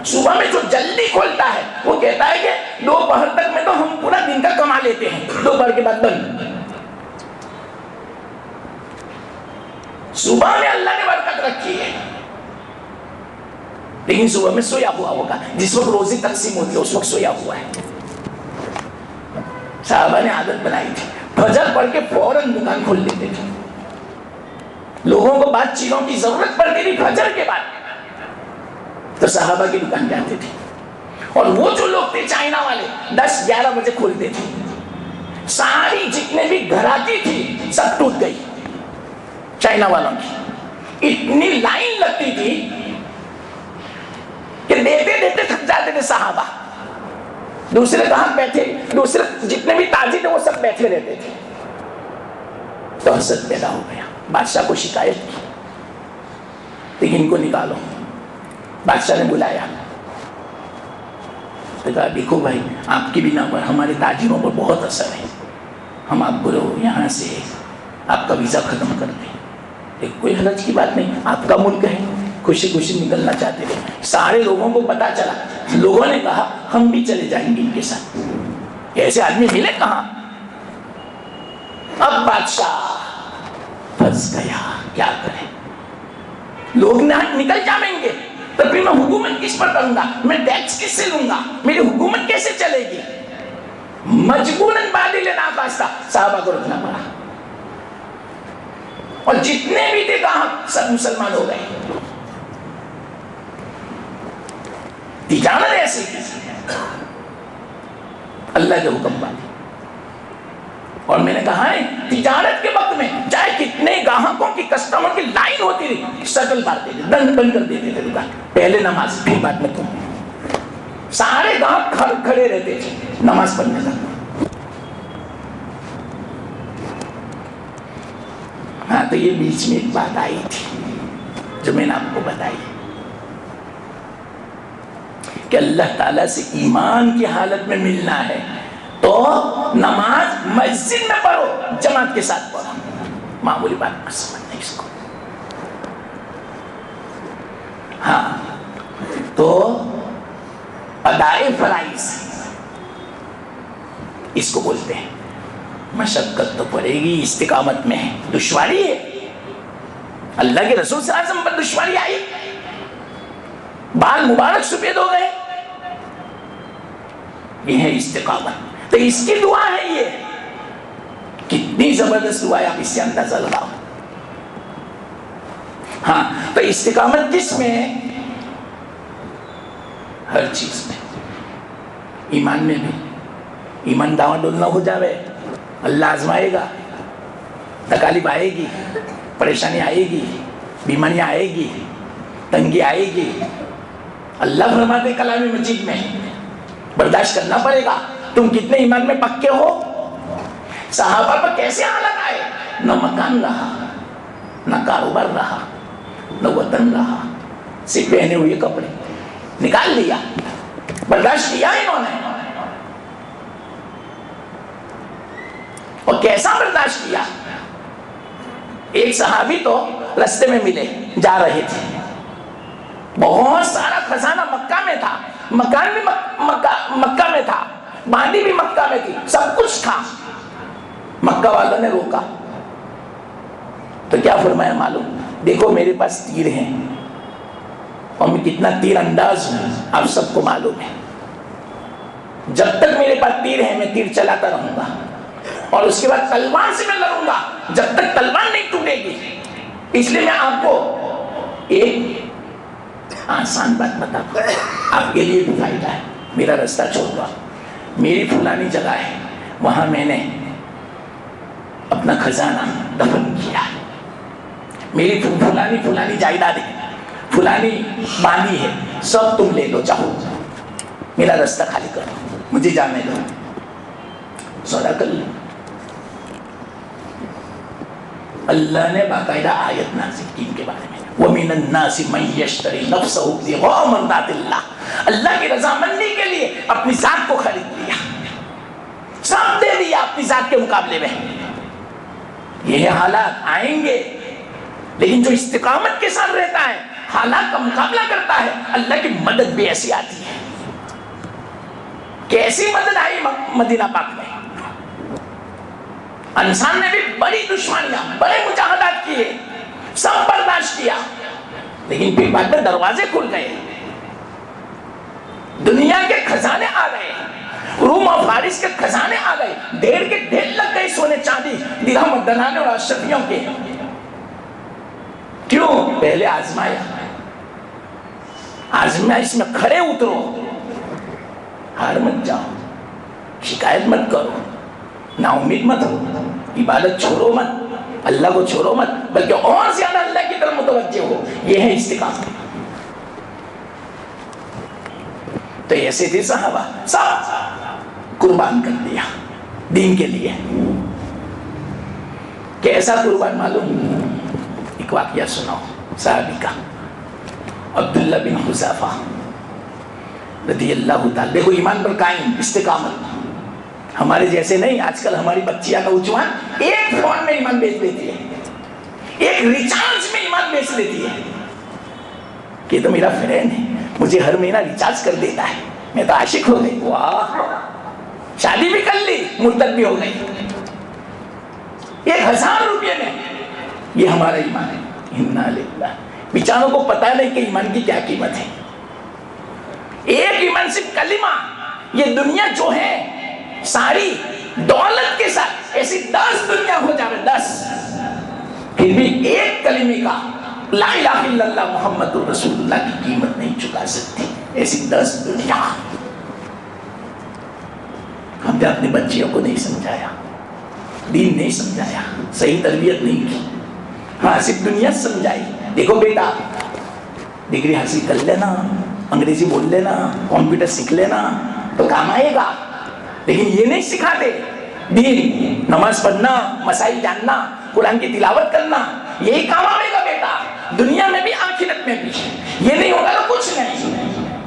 صبح میں جو جلدی کھولتا ہے وہ کہتا ہے کہ دوپہر تک میں تو ہم پورا دن کا کما لیتے ہیں، دوپہر کے بعد بند. صبح میں اللہ نے برکت رکھی ہے، لیکن صبح میں سویا ہوا ہوگا. جس وقت روزی تقسیم ہوتی ہے اس وقت سویا ہوا ہے. صحابہ نے عادت بنائی تھی، فجر پڑھ کے فوراً دکان کھول لیتے تھے. لوگوں کو بعض چیزوں کی ضرورت پڑتی تھی فجر کے بعد، تو صحابہ کی دکان جاتے تھے. اور وہ جو لوگ تھے چائنا والے 10-11 بجے کھولتے تھے. ساری جتنے بھی گھراتی تھی سب ٹوٹ گئی چائنا والوں کی. اتنی لائن لگتی تھی کہ دیتے دیتے تھک جاتے تھے صحابہ. دوسرے کہاں بیٹھے، دوسرے جتنے بھی تاجر تھے وہ سب بیٹھے رہتے تھے. تو حسد پیدا ہو گیا. بادشاہ کو شکایت کی، لیکن ان کو نکالو. بادشاہ نے بلایا، تو کہا دیکھو بھائی، آپ کی بنا پر ہمارے تاجروں پر بہت اثر ہے، ہم آپ کو یہاں سے آپ کا ویزا ختم کر دیں. کوئی حرج کی بات نہیں، آپ کا ملک ہے، خوشی خوشی نکلنا چاہتے تھے. سارے لوگوں کو پتا چلا. لوگوں نے کہا ہم بھی چلے جائیں گے ان کے ساتھ. ایسے آدمی ملے کہاں؟ اب بادشاہ پھنس گیا، کیا کرے؟ لوگ نکل جائیں گے تو پھر میں حکومت کس پر کروں گا؟ میں ٹیکس کس سے لوں گا؟ میری حکومت کیسے چلے گی؟ مجبوراً بادل ناخواستہ صحابہ کو رکھنا پڑا. اور جتنے بھی تھے گاہک سب مسلمان ہو گئے. تجارت ایسی اللہ کے حکم والی. اور میں نے کہا ہے تجارت کے وقت میں چاہے کتنے گاہکوں کی کسٹمر کی لائن ہوتی تھی، شٹل مارتے تھے، بند کر دیتے تھے دکان. پہلے نماز، پھر بعد میں تم. سارے گاہک کھڑے رہتے تھے نماز پڑھنے تک. ہاں تو یہ بیچ میں ایک بات آئی تھی جو میں نے آپ کو بتائی کہ اللہ تعالیٰ سے ایمان کی حالت میں ملنا ہے تو نماز مسجد میں پڑھو، جماعت کے ساتھ پڑھو. معمولی بات پر سمجھنا اس کو. ہاں تو ادائے فرائض اس کو بولتے ہیں. مشقت تو پڑے گی، استقامت میں دشواری ہے. اللہ کے رسول صلی اللہ علیہ وسلم پر دشواری آئی، بال مبارک سفید ہو گئے. یہ ہے استقامت. تو اس کی دعا ہے، یہ کتنی زبردست دعا ہے، آپ اس سے اندازہ لگاؤ. ہاں تو استقامت کس میں؟ ہر چیز میں. ایمان میں بھی. ایمان داوا ڈولنا ہو جاوے، اللہ آزمائے گا. تکالیف آئے گی، پریشانی آئے گی، بیماریاں آئے گی، تنگی آئے گی. اللہ فرماتے کلام مجید میں برداشت کرنا پڑے گا. تم کتنے ایمان میں پکے ہو؟ صحابہ پر کیسے حالت آئے؟ نہ مکان رہا، نہ کاروبار رہا، نہ وطن رہا، صرف پہنے ہوئے کپڑے نکال لیا. برداشت کیا انہوں نے. اور کیسا برداشت کیا؟ ایک صحابی تو رستے میں ملے، جا رہے تھے. بہت سارا خزانہ مکہ میں تھا، مکان بھی مکہ میں تھا، باندی بھی مکہ میں تھی، سب کچھ تھا. مکہ والوں نے روکا تو کیا فرمایا معلوم؟ دیکھو میرے پاس تیر ہیں اور میں کتنا تیر انداز ہوں، آپ سب کو معلوم ہے. جب تک میرے پاس تیر ہے میں تیر چلاتا رہوں گا، اور اس کے بعد تلوار سے میں لڑوں گا جب تک تلوار نہیں ٹوٹے گی. اس لیے میں آپ کو ایک آسان بات بتاتا ہوں، آپ کے لیے بھی فائدہ ہے. میرا رستہ چھوڑ دو. میری فلانی جگہ ہے، وہاں میں نے اپنا خزانہ دفن کیا. میری فلانی فلانی جائیداد ہے، فلانی باندھی ہے، سب تم لے لو، چاہو میرا راستہ خالی کرو، مجھے جانے دو، سودا کر لو. اللہ نے باقاعدہ آیت نازل کی ان کے بارے میں، وَمِنَ النَّاسِ مَن يَشْتَرِي نَفْسَهُ ابْتِغَاءَ مَرْضَاتِ اللَّهِ، اللہ کی رضامندی کے لیے اپنی ذات کو خرید لیا، سب دے دیا اپنی ذات کے مقابلے میں. یہ حالات آئیں گے، لیکن جو استقامت کے ساتھ رہتا ہے، حالات کا مقابلہ کرتا ہے، اللہ کی مدد بھی ایسی آتی ہے. کیسی مدد آئی مدینہ پاک میں. انسان نے بھی بڑی دشمنیاں، بڑے مجاہدات کیے، سب برداشت کیا، لیکن پھر بعد میں دروازے کھل گئے، دنیا کے خزانے آ گئے، روم اور فارس کے خزانے آ گئے، ڈھیر کے ڈھیر لگ گئے سونے چاندی، درہم اور دنانے اور اشرفیوں کے. کیوں؟ پہلے آزمایا، آزمائش میں کھڑے اترو، ہار مت جاؤ، شکایت مت کرو، نا امید مت ہو، عبادت چھوڑو مت، اللہ کو چھوڑو مت، بلکہ اور زیادہ اللہ کی طرف متوجہ ہو. یہ ہے استقامت. تو ایسے تھے صحابہ، سب قربان کر دیا دین کے لیے. کیسا قربان معلوم؟ ایک واقعہ سناؤ صحابی کا، عبداللہ بن حذافہ رضی اللہ تعالیٰ. دیکھو ایمان پر قائم، استقامت. ہمارے جیسے نہیں. آج کل ہماری بچیاں نوجوان ایک فون میں ایمان بیچ دیتی ہے، ایک ریچارج میں ایمان بیچ لیتی ہے کہ تو میرا فرینڈ ہے، مجھے ہر مہینہ ریچارج کر دیتا ہے، میں تو عاشق ہو گئی. واہ، شادی بھی کر لی، مرتد بھی ہو گئی. 1000 روپے میں یہ ہمارا ایمان ہے. انا للہ. بیچاروں کو پتہ نہیں کہ ایمان کی کیا قیمت ہے. ایک ایمان صرف کلمہ. یہ دنیا جو ہے ساری دولت کے ساتھ ایسی 10 دنیا ہو جائے، 10، پھر بھی ایک کلمے کا لا الہ الا اللہ محمد رسول اللہ کی قیمت نہیں چکا سکتی. ایسی 10 دنیا. ہم نے اپنے بچیوں کو نہیں سمجھایا، دین نہیں سمجھایا، صحیح تربیت نہیں کی. ہاں صرف دنیا سمجھائی. دیکھو بیٹا، ڈگری حاصل کر لینا، انگریزی بول لینا، کمپیوٹر سیکھ لینا تو کام آئے گا. لیکن یہ نہیں سکھاتے دین، نماز پڑھنا، مسائل جاننا، قرآن کی تلاوت کرنا، یہی کام آئے گا بیٹا، دنیا میں بھی آخرت میں بھی. یہ نہیں ہوگا تو کچھ نہیں.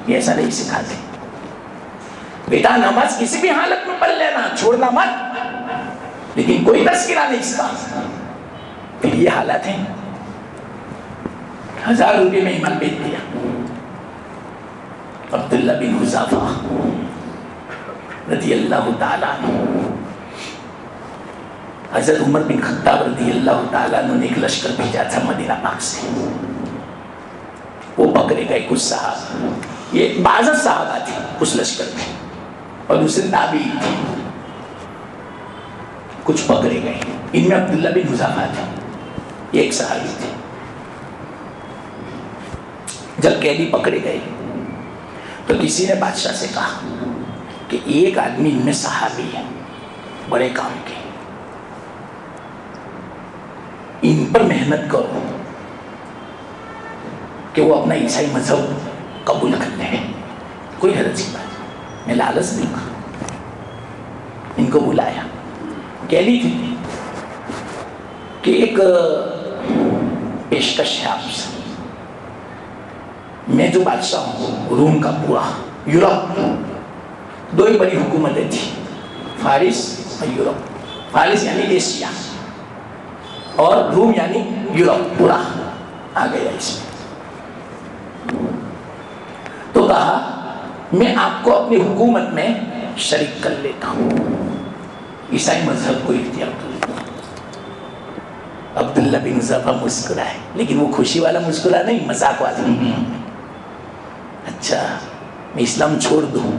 یہ ایسا نہیں سکھاتے. بیٹا نماز کسی بھی حالت میں پڑھ لینا، چھوڑنا مت، لیکن کوئی تذکرہ نہیں اس کا. پھر یہ حالات ہیں. 1000 روپے میں ایمان بیچ دیا. عبداللہ بن حذافہ رضی اللہ تعالیٰ عنہ. حضرت عمر بن خطاب رضی اللہ تعالیٰ عنہ نے ایک لشکر بھیجا تھا مدینہ پاک سے. وہ پکڑے گئے کچھ صحابہ، یہ بعض صحابہ تھے اس لشکر میں، اور دوسرے تابعین تھے. کچھ پکڑے گئے، ان میں عبداللہ بن حذافہ تھے، ایک صحابی تھے. جب قیدی پکڑے گئے تو کسی نے بادشاہ سے کہا کہ ایک آدمی ان میں صحابی ہے، بڑے کام کے، ان پر محنت کرو کہ وہ اپنا عیسائی مذہب قبول کر لیں. کوئی حرج کی بات، میں لالچ دوں گا. ان کو بلایا. قیدی تھی کہ ایک پیشکش ہے آپ سے. میں جو بادشاہ ہوں روم کا پورا یورپ، 2 ہی بڑی حکومتیں تھی، فارس اور یورپ. فارس یعنی ایشیا اور روم یعنی یورپ پورا آ گیا اس میں. تو کہا میں آپ کو اپنی حکومت میں شریک کر لیتا ہوں، عیسائی مذہب کو اختیار کر لیتا ہوں. عبداللہ بن حذافہ مسکرائے، لیکن وہ خوشی والا مسکرا نہیں، مذاق والا. اچھا میں اسلام چھوڑ دوں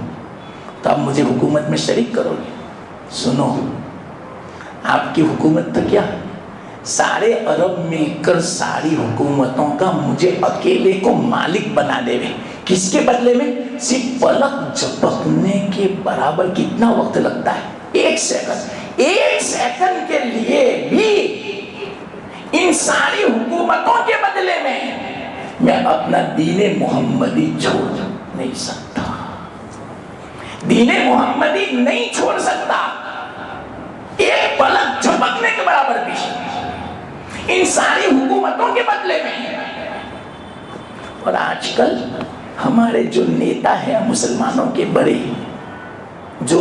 تو آپ مجھے حکومت میں شریک کرو گے؟ سنو، آپ کی حکومت تو کیا، سارے عرب مل کر ساری حکومتوں کا مجھے اکیلے کو مالک بنا دے گے. کس کے بدلے میں؟ صرف پلک جھپکنے کے برابر. کتنا وقت لگتا ہے؟ 1 سیکنڈ. ایک سیکنڈ کے لیے بھی ان ساری حکومتوں کے بدلے میں اپنا دین محمدی چھوڑ نہیں سکتا، دین محمدی نہیں چھوڑ سکتا، ایک پلک جھپکنے کے برابر بھی ان ساری حکومتوں کے بدلے میں۔ اور آج کل ہمارے جو نیتا ہیں مسلمانوں کے بڑے، جو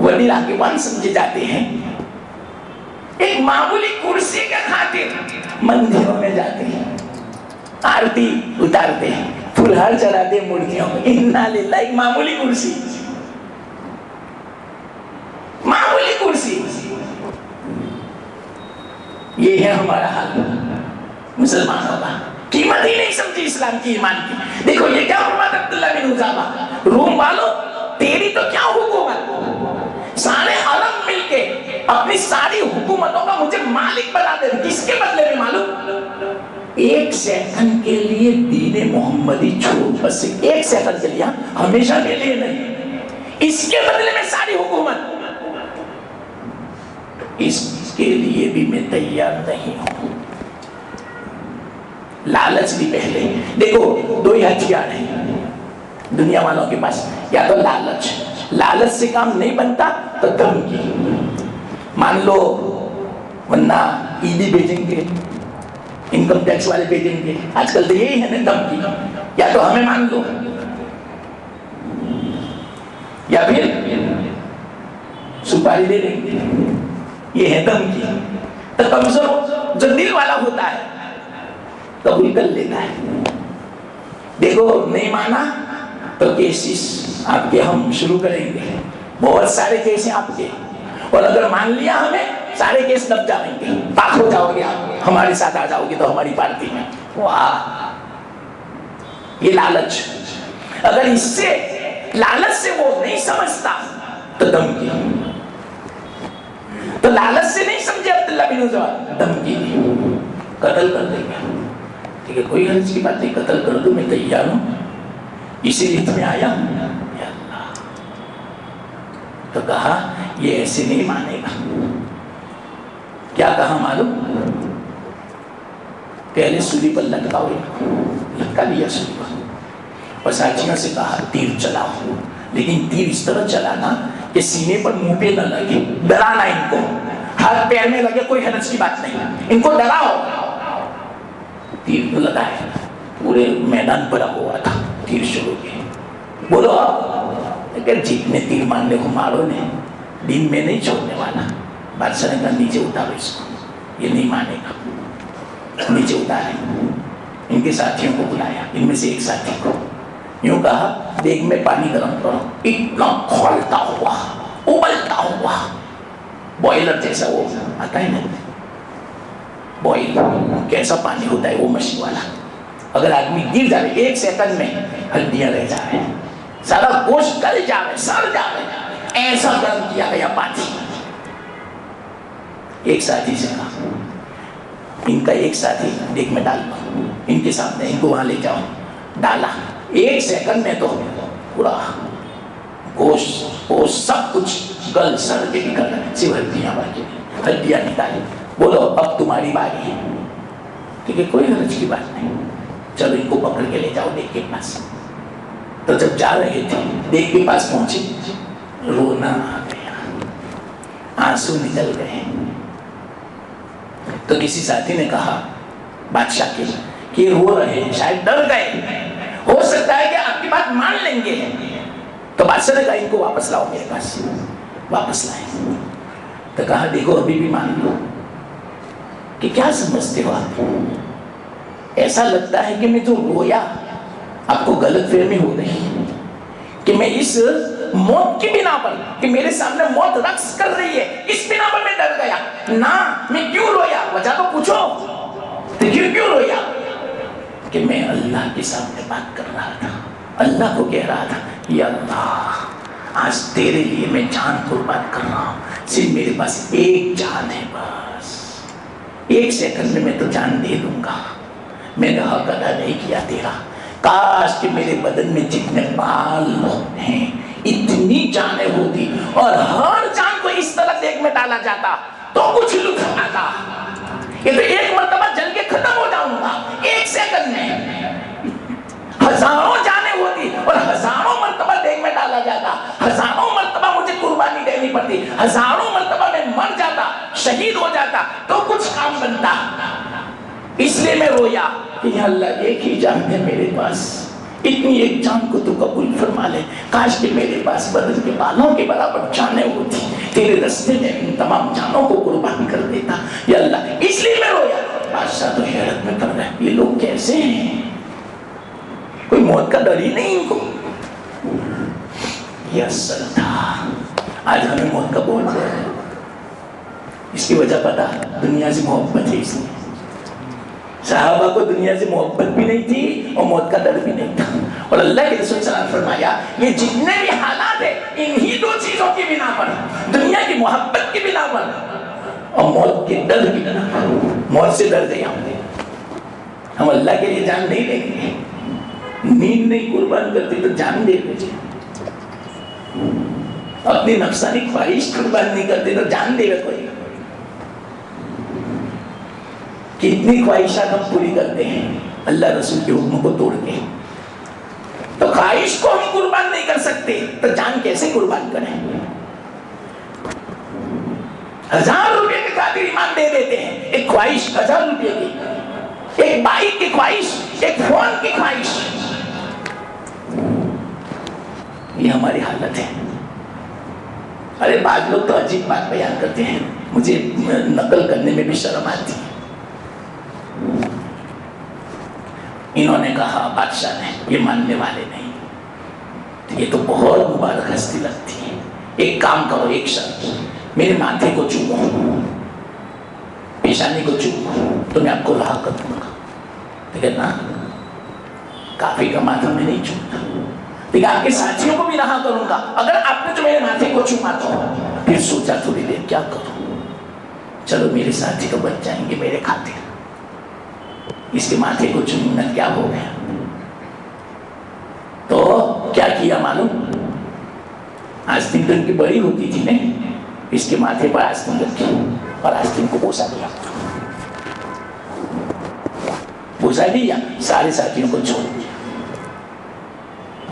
وڈی راگیوان سمجھے جاتے ہیں، ایک معمولی کرسی کے خاطر مندروں میں جاتے ہیں، آرتی اتارتے ہیں، پھلہار چڑھاتے ہیں مورتیوں میں، انا للہ، ایک معمولی کرسی، معمولی کرسی۔ یہ ہے ہمارا حال مسلمانوں کا، قیمت ہی نہیں سمجھی اسلام کی، ایمان کی۔ دیکھو یہ کیا فرماتا عبداللہ بن حذافہ، روم والو تیری تو کیا حکومت، سارے عالم مل کے اپنی ساری حکومتوں کا مجھے مالک بنا دے، کس کے بدلے میں معلوم؟ ایک سیکنڈ کے لیے دین محمدی چھوڑ، بس ایک سیکنڈ کے لیے، ہمیشہ کے لیے نہیں، اس کے بدلے میں ساری حکومت، اس کے لیے بھی میں تیار نہیں ہوں۔ لالچ بھی پہلے، دیکھو دو ہی ہتھیار ہیں دنیا والوں کے پاس، یا تو لالچ، لالچ سے کام نہیں بنتا تو دھمکی، مان لو ورنہ ایڈی بھیجیں گے، انکم ٹیکس والے بھیجیں گے، آج کل تو یہی ہے نا دھمکی، یا تو ہمیں مان لو یا پھر سپاری دے دیں گے، یہ ہے دھمکی۔ تو کمزور جو دل والا ہوتا ہے قبول کر لیتا ہے، دیکھو نہیں مانا تو کیسز آپ کے ہم شروع کریں گے، بہت سارے کیس ہیں آپ کے، اور اگر مان لیا ہمیں سارے کیس دب جائیں گے، پاک ہو جاؤ گے، آپ ہمارے ساتھ آ جاؤ گے تو ہماری پارٹی میں۔ واہ، یہ لالچ، اگر اس سے لالچ سے وہ نہیں سمجھتا تو دھمکی، تو لالچ سے نہیں سمجھے عبداللہ بن حذافہ، دھمکی دی، قتل کر دیں گے، ٹھیک ہے کوئی حرج کی بات نہیں، قتل کر دو، میں تیار ہوں، اسی لیے تمہیں آیا ہوں۔ یا اللہ، تو کہا یہ ایسے نہیں مانے گا، کیا کہا معلوم؟ پہلے سولی پر لٹکاؤ، لٹکا لیا سولی پر، اور ساتھیوں سے کہا تیر چلاؤ، لیکن تیر اس طرح چلانا کہ سینے پر منہ پہ نہ لگے، ڈرانا ان کو، ہاتھ پیر میں لگے کوئی حرج کی بات نہیں، ان کو ڈراؤ۔ تیر کو لگائے، پورے میدان بھرا ہوا تھا، تیر شروع کیے، بولو آپ کہ جتنے تیر مارنے کو مارو نے، دین میں نہیں چھوڑنے والا۔ بادشاہ نے کہا نیچے اتارو اس کو، یہ نہیں مانے گا، نیچے اتارے، ان کے ساتھیوں کو بلایا، ان میں سے ایک ساتھی کو یوں کہا دیکھ میں پانی گرم کرو، اتنا کھولتا ہوا، ابلتا ہوا، بوائلر جیسا وہ آتا ہے نا، بوائل کیسا پانی ہوتا ہے وہ مشین والا، اگر آدمی گر جائے ایک سیکنڈ میں ہڈیاں رہ جائے، سارا گوشت گل جائے، سڑ جائے، ایسا گرم کیا گیا پانی۔ ایک ساتھی سے کہا، ان کا ایک ساتھی دیکھ میں ڈال دو، ان کے سامنے، ان کو وہاں لے جاؤ، ڈالا، ایک سیکنڈ میں تو پورا گوشت وہ سب کچھ گل سڑ کے نکل رہا، صرف ہڈیاں باقی، ہڈیاں نکالی، بولو اب تمہاری باری ہے، ٹھیک ہے کوئی حرج کی بات نہیں، چلو ان کو پکڑ کے لے جاؤ دیکھ کے پاس۔ تو جب جا رہے تھے دیکھ کے پاس پہنچے، رونا آ گیا، آنسو نکل گئے، تو کسی ساتھی نے کہا بادشاہ کے کہ رو رہے ہیں، شاید ڈر گئے، ہو سکتا ہے کہ آپ کی بات مان لیں گے، تو بادشاہ نے کہا ان کو واپس لاؤ میرے پاس، واپس لائے، تو کہا دیکھو ابھی بھی مان لو، کہ کیا سمجھتے ہو آپ، ایسا لگتا ہے کہ میں جو رویا آپ کو غلط فہمی ہو رہی کہ میں اس موت کی بنا پر کہ میرے سامنے موت رقص کر رہی ہے اس بنا پر میں ڈر گیا، نہ میں کیوں رویا، وجہ تو پوچھو، تو کیوں رویا؟ کہ میں اللہ کے سامنے بات کر رہا تھا، اللہ کو کہہ رہا تھا یا اللہ آج تیرے لیے میں جان قربان کر رہا ہوں، صرف میرے پاس ایک جان ہے، بس ایک سیکنڈ میں تو جان دے دوں گا، میں نے حق ادا نہیں کیا تیرا، کاش کہ میرے بدن میں جتنے بال ہیں اتنی جانیں ہوتی اور ہر جان کو اس طرح دیگ میں ڈالا جاتا تو کچھ لطف آتا. یہ تو ایک مرتبہ جل کے ختم ہو جاؤں گا ایک سیکنڈ میں. ہزاروں جانیں ہوتی اور ہزاروں مرتبہ دیگ میں ڈالا جاتا, ہزاروں مرتبہ مجھے قربانی دینی پڑتی, ہزاروں مرتبہ میں مر جاتا, شہید ہو جاتا تو کچھ کام بنتا. اس لیے میں رویا کہ یا اللہ ایک ہی جان ہے میرے پاس, اتنی ایک جان کو تو قبول فرما لے. کاش کہ میرے پاس بدن کے بالوں کے برابر جانیں ہوتی, تیرے رستے میں ان تمام جانوں کو قربان کر دیتا یا اللہ. اس لیے میں رویا. بادشاہ تو حیرت میں پڑ رہا ہے, یہ لوگ کیسے ہیں, کوئی موت کا ڈر ہی نہیں ان کو. یہ اصل تھا. آج ہمیں موت کا بول رہے ہیں, اس کی وجہ پتا, دنیا سے محبت ہے. اس لیے صحابہ کو دنیا سے محبت بھی نہیں تھی اور موت کا ڈر بھی نہیں تھا. اور اللہ کے رسول صلی اللہ علیہ وسلم فرمایا یہ جتنے بھی حالات ہیں انہی دو چیزوں کی بنا پر, دنیا کی محبت کی بنا پر اور موت کے ڈر کی بنا پر. موت سے ڈر گئے ہم اللہ کے لیے جان نہیں لیں گے. نیند نہیں قربان کرتی تو جان دے دیجیے. اپنی نفسانی خواہش قربان نہیں کرتے تو جان دے گا کوئی. کتنی خواہشات ہم پوری کرتے ہیں اللہ رسول کے حکم کو توڑ کے. تو خواہش کو ہم قربان نہیں کر سکتے تو جان کیسے قربان کریں. 1000 روپے کی خاطر ایمان دے دیتے ہیں. ایک خواہش 1000 روپے کی, ایک بائک کی خواہش, ایک فون کی خواہش. یہ ہماری حالت ہے. ارے بعض لوگ تو عجیب بات بیان کرتے ہیں, مجھے نقل کرنے میں بھی شرم آتی ہے. انہوں نے کہا بادشاہ نے, یہ ماننے والے نہیں, یہ تو بہت مبارک ہستی لگتی ہے. ایک کام کرو, ایک شرط, میرے ماتھے کو چومو, پیشانی کو چومو تو میں آپ کو رہا کر دوں گا. لیکن نا, کافی کا ماتھا میں نہیں چومتا, لیکن آپ کے ساتھیوں کو بھی رہا کروں گا. اگر آپ نے جو میرے ماتھے کو چوما تو پھر سوچا تھوڑی دیر کیا کروں, چلو میرے ساتھی تو بچ جائیں گے میرے خاطر. اس کے ماتھے کو چومنا کیا ہو گیا. تو کیا کیا معلوم, آستین تو ان کی بڑی ہوتی تھی نا, اس کے ماتھے پر آستین رکھی اور آستین کو بوسا دیا. بوسا دیا, سارے ساتھیوں کو چھوڑ دیا.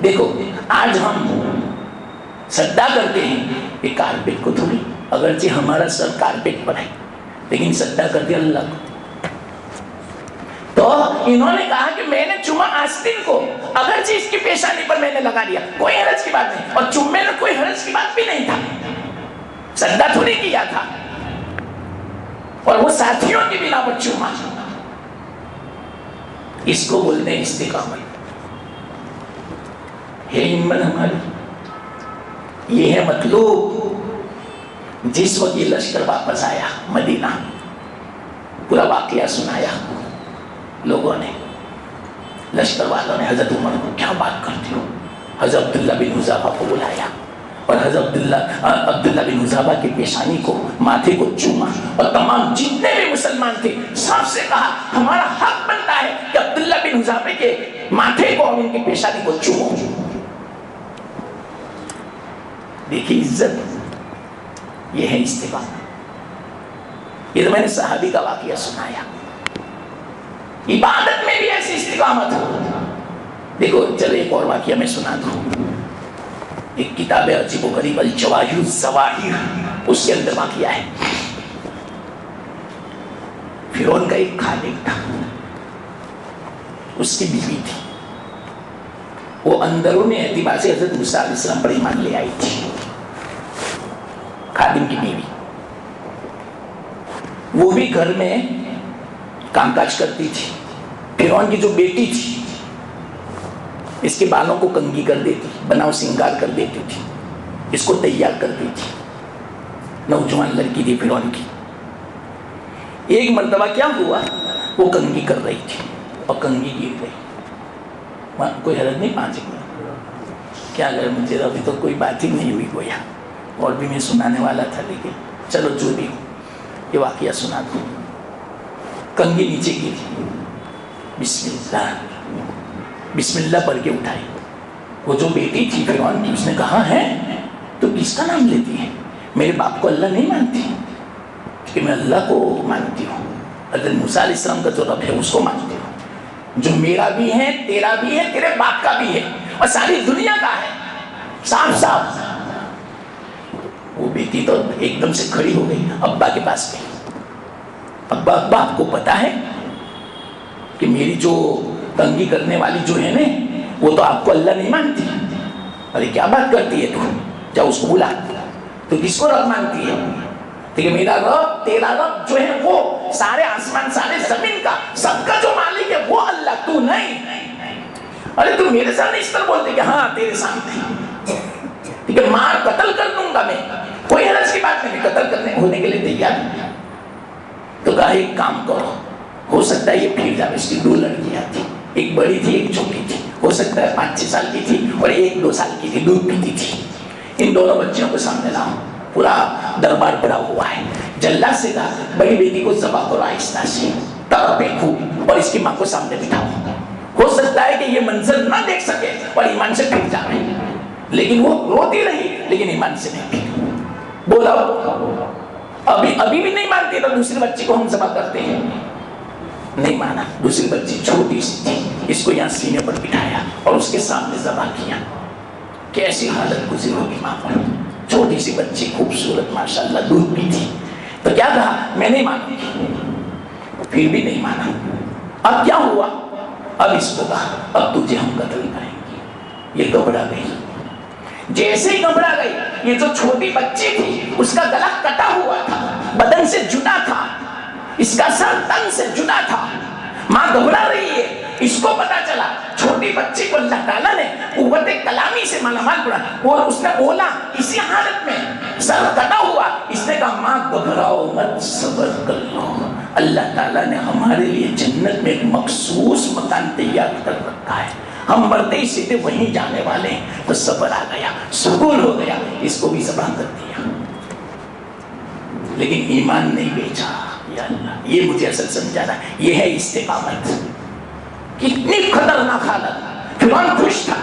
دیکھو آج ہم سجدہ کرتے ہیں یہ کارپیٹ کو تھوڑی, اگرچہ ہمارا سر کارپیٹ پر ہے لیکن سجدہ کرتے اللہ کو. تو انہوں نے کہا کہ میں نے چوما آستین کو, اگرچہ اس کی پیشانی پر میں نے لگا دیا, کوئی حرج کی بات نہیں, اور چومے میں کوئی حرج کی بات بھی نہیں تھا, سجدہ تھوڑی کیا تھا, اور وہ ساتھیوں کی بنا پر چوما. اس کو بولتے ہیں استقامت. ہے ہمت ہماری, یہ ہے مطلوب. جس وقت یہ لشکر واپس آیا مدینہ, پورا واقعہ سنایا لوگوں نے, لشکر والوں نے حضرت عمر کو کیا بات کرتے ہو, حضرت عبداللہ بن حذافہ کو بلایا اور حضرت عبداللہ بن حذافہ کی پیشانی کو, ماتھے کو چوما, اور تمام جتنے بھی مسلمان تھے سب سے کہا ہمارا حق بنتا ہے کہ عبداللہ بن حذافہ کے ماتھے کو اور ان کی پیشانی کو چومو. دیکھیے عزت, یہ ہے استقامت. یہ تو میں نے صحابی کا واقعہ سنایا. عبادت میں بھی ایسی استقامت ہو. دیکھو چلو ایک اور واقعہ میں سنا دوں. ایک کتاب ہے عجیب و غریب, الجواہر الظواہر, اس کے اندر واقعہ ہے. فرعون کا ایک خادم تھا, اس کی بیوی تھی, وہ اندرونی اعتبار سے حضرت موسیٰ علیہ السلام پر ایمان لے آئی تھی. خادم کی بیوی, وہ بھی گھر میں کام کاج کرتی تھی. فرعون کی جو بیٹی تھی اس کے بالوں کو کنگھی کر دیتی, بناؤ سنگار کر دیتی تھی, اس کو تیار کرتی تھی. نوجوان لڑکی تھی فرعون کی. ایک مرتبہ کیا ہوا, وہ کنگھی کر رہی تھی اور کنگھی گر گئی. کوئی حرج نہیں, 5 منٹ کیا اگر مجھے ابھی تو کوئی بات ہی نہیں ہوئی گویا, اور بھی میں سنانے والا تھا, لیکن چلو جو بھی ہو یہ واقعہ سنا دوں. کنگھی نیچے گری, بسم اللہ پڑھ کے اٹھائی. وہ جو بیٹی تھی فرعون کی, اس نے کہا ہے تو کس کا نام لیتی ہے؟ میرے باپ کو اللہ نہیں مانتی کہ میں اللہ کو مانتی ہوں، حضرت موسیٰ علیہ السلام کا جو رب ہے اس کو مانتی ہوں، جو میرا بھی ہے، تیرا بھی ہے، تیرے باپ کا بھی ہے اور ساری دنیا کا ہے، صاف صاف۔ وہ بیٹی تو ایک دم سے کھڑی ہو گئی، ابا کے پاس گئی، ابا ابا آپ کو پتا ہے کہ میری جو تنگی کرنے والی جو ہے نا وہ تو آپ کو اللہ نہیں مانتی؟ ارے کیا بات کرتی ہے تو، جا اس کو بلا۔ تو کس کو رب مانتی ہے؟ کہ میرا رب، تیرا رب جو ہے وہ سارے آسمان سارے زمین کا سب کا جو مالک ہے وہ اللہ، تو نہیں۔ ارے تو میرے سامنے اس طرح بولتے کہ ہاں تیرے سامنے، ٹھیک ہے مار قتل کر دوں گا میں، کوئی حرج کی بات نہیں، قتل کرنے ہونے کے لیے تیار نہیں۔ تو کہا ایک کام کرو، ہو سکتا ہے یہ پھر جائے۔ اس کی 2 لڑکیاں تھی، ایک بڑی تھی ایک چھوٹی تھی، ہو سکتا ہے 5-6 سال کی تھی اور ایک 2 سال کی تھی، دودھ پیتی تھی۔ ان دونوں بچیوں کو سامنے لاؤ، پورا دربار پڑا ہوا ہے۔ جلاد سے کہا بڑی بیٹی کو ذبح کرو آہستہ سے، تڑپے خوب، اور اس کی ماں کو سامنے بٹھاؤ۔ ہو سکتا ہے کہ یہ منظر نہ دیکھ سکے اور ایمان سے پھر جائے، لیکن وہ روتی رہی لیکن ایمان سے نہیں پھر۔ بولا ابھی بھی نہیں مانتی تو دوسری بچی کو ہم ذبح کرتے ہیں، نہیں مانا۔ دوسری بچی چھوٹی سی تھی، اس کو یہاں سینے پر بٹھایا اور اس کے سامنے ذبح کیا۔ کیسی حالت گزری ہوگی ماں پر، چھوٹی سی بچی خوبصورت ماشاءاللہ دودھ پی تھی۔ تو کیا کہا میں نہیں مانوں گی، پھر بھی نہیں مانا۔ اب کیا ہوا؟ اب اس کو کہا اب تجھے ہم قتل کریں گے۔ یہ گھبرا گئی، جیسے ہی گھبرا گئی، یہ جو چھوٹی بچی تھی اس کا گلا کٹا ہوا تھا، بدن سے جدا تھا، اس کا سر تن سے جدا تھا۔ ماں گھبرا رہی ہے، اس کو پتا چلا چھوٹی بچی کو اللہ تعالیٰ نے قوت کلامی سے مالا مال بنا، اور اس نے بولا اسی حالت میں سر کٹا ہوا، اس نے کہا ماں گھبراؤ مت، صبر کر لو، اللہ تعالیٰ نے ہمارے لیے جنت میں ایک مخصوص مکان تیار کر رکھا ہے، ہم مرتے ہی سیدھے وہیں جانے والے ہیں۔ تو صبر آ گیا، سکون ہو گیا، اس کو بھی ذبح کر دیا، لیکن ایمان نہیں بیچا۔ یا اللہ، یہ مجھے اصل سمجھانا، یہ ہے استقامت۔ کتنی خطرناک حالت۔ فرعون خوش تھا،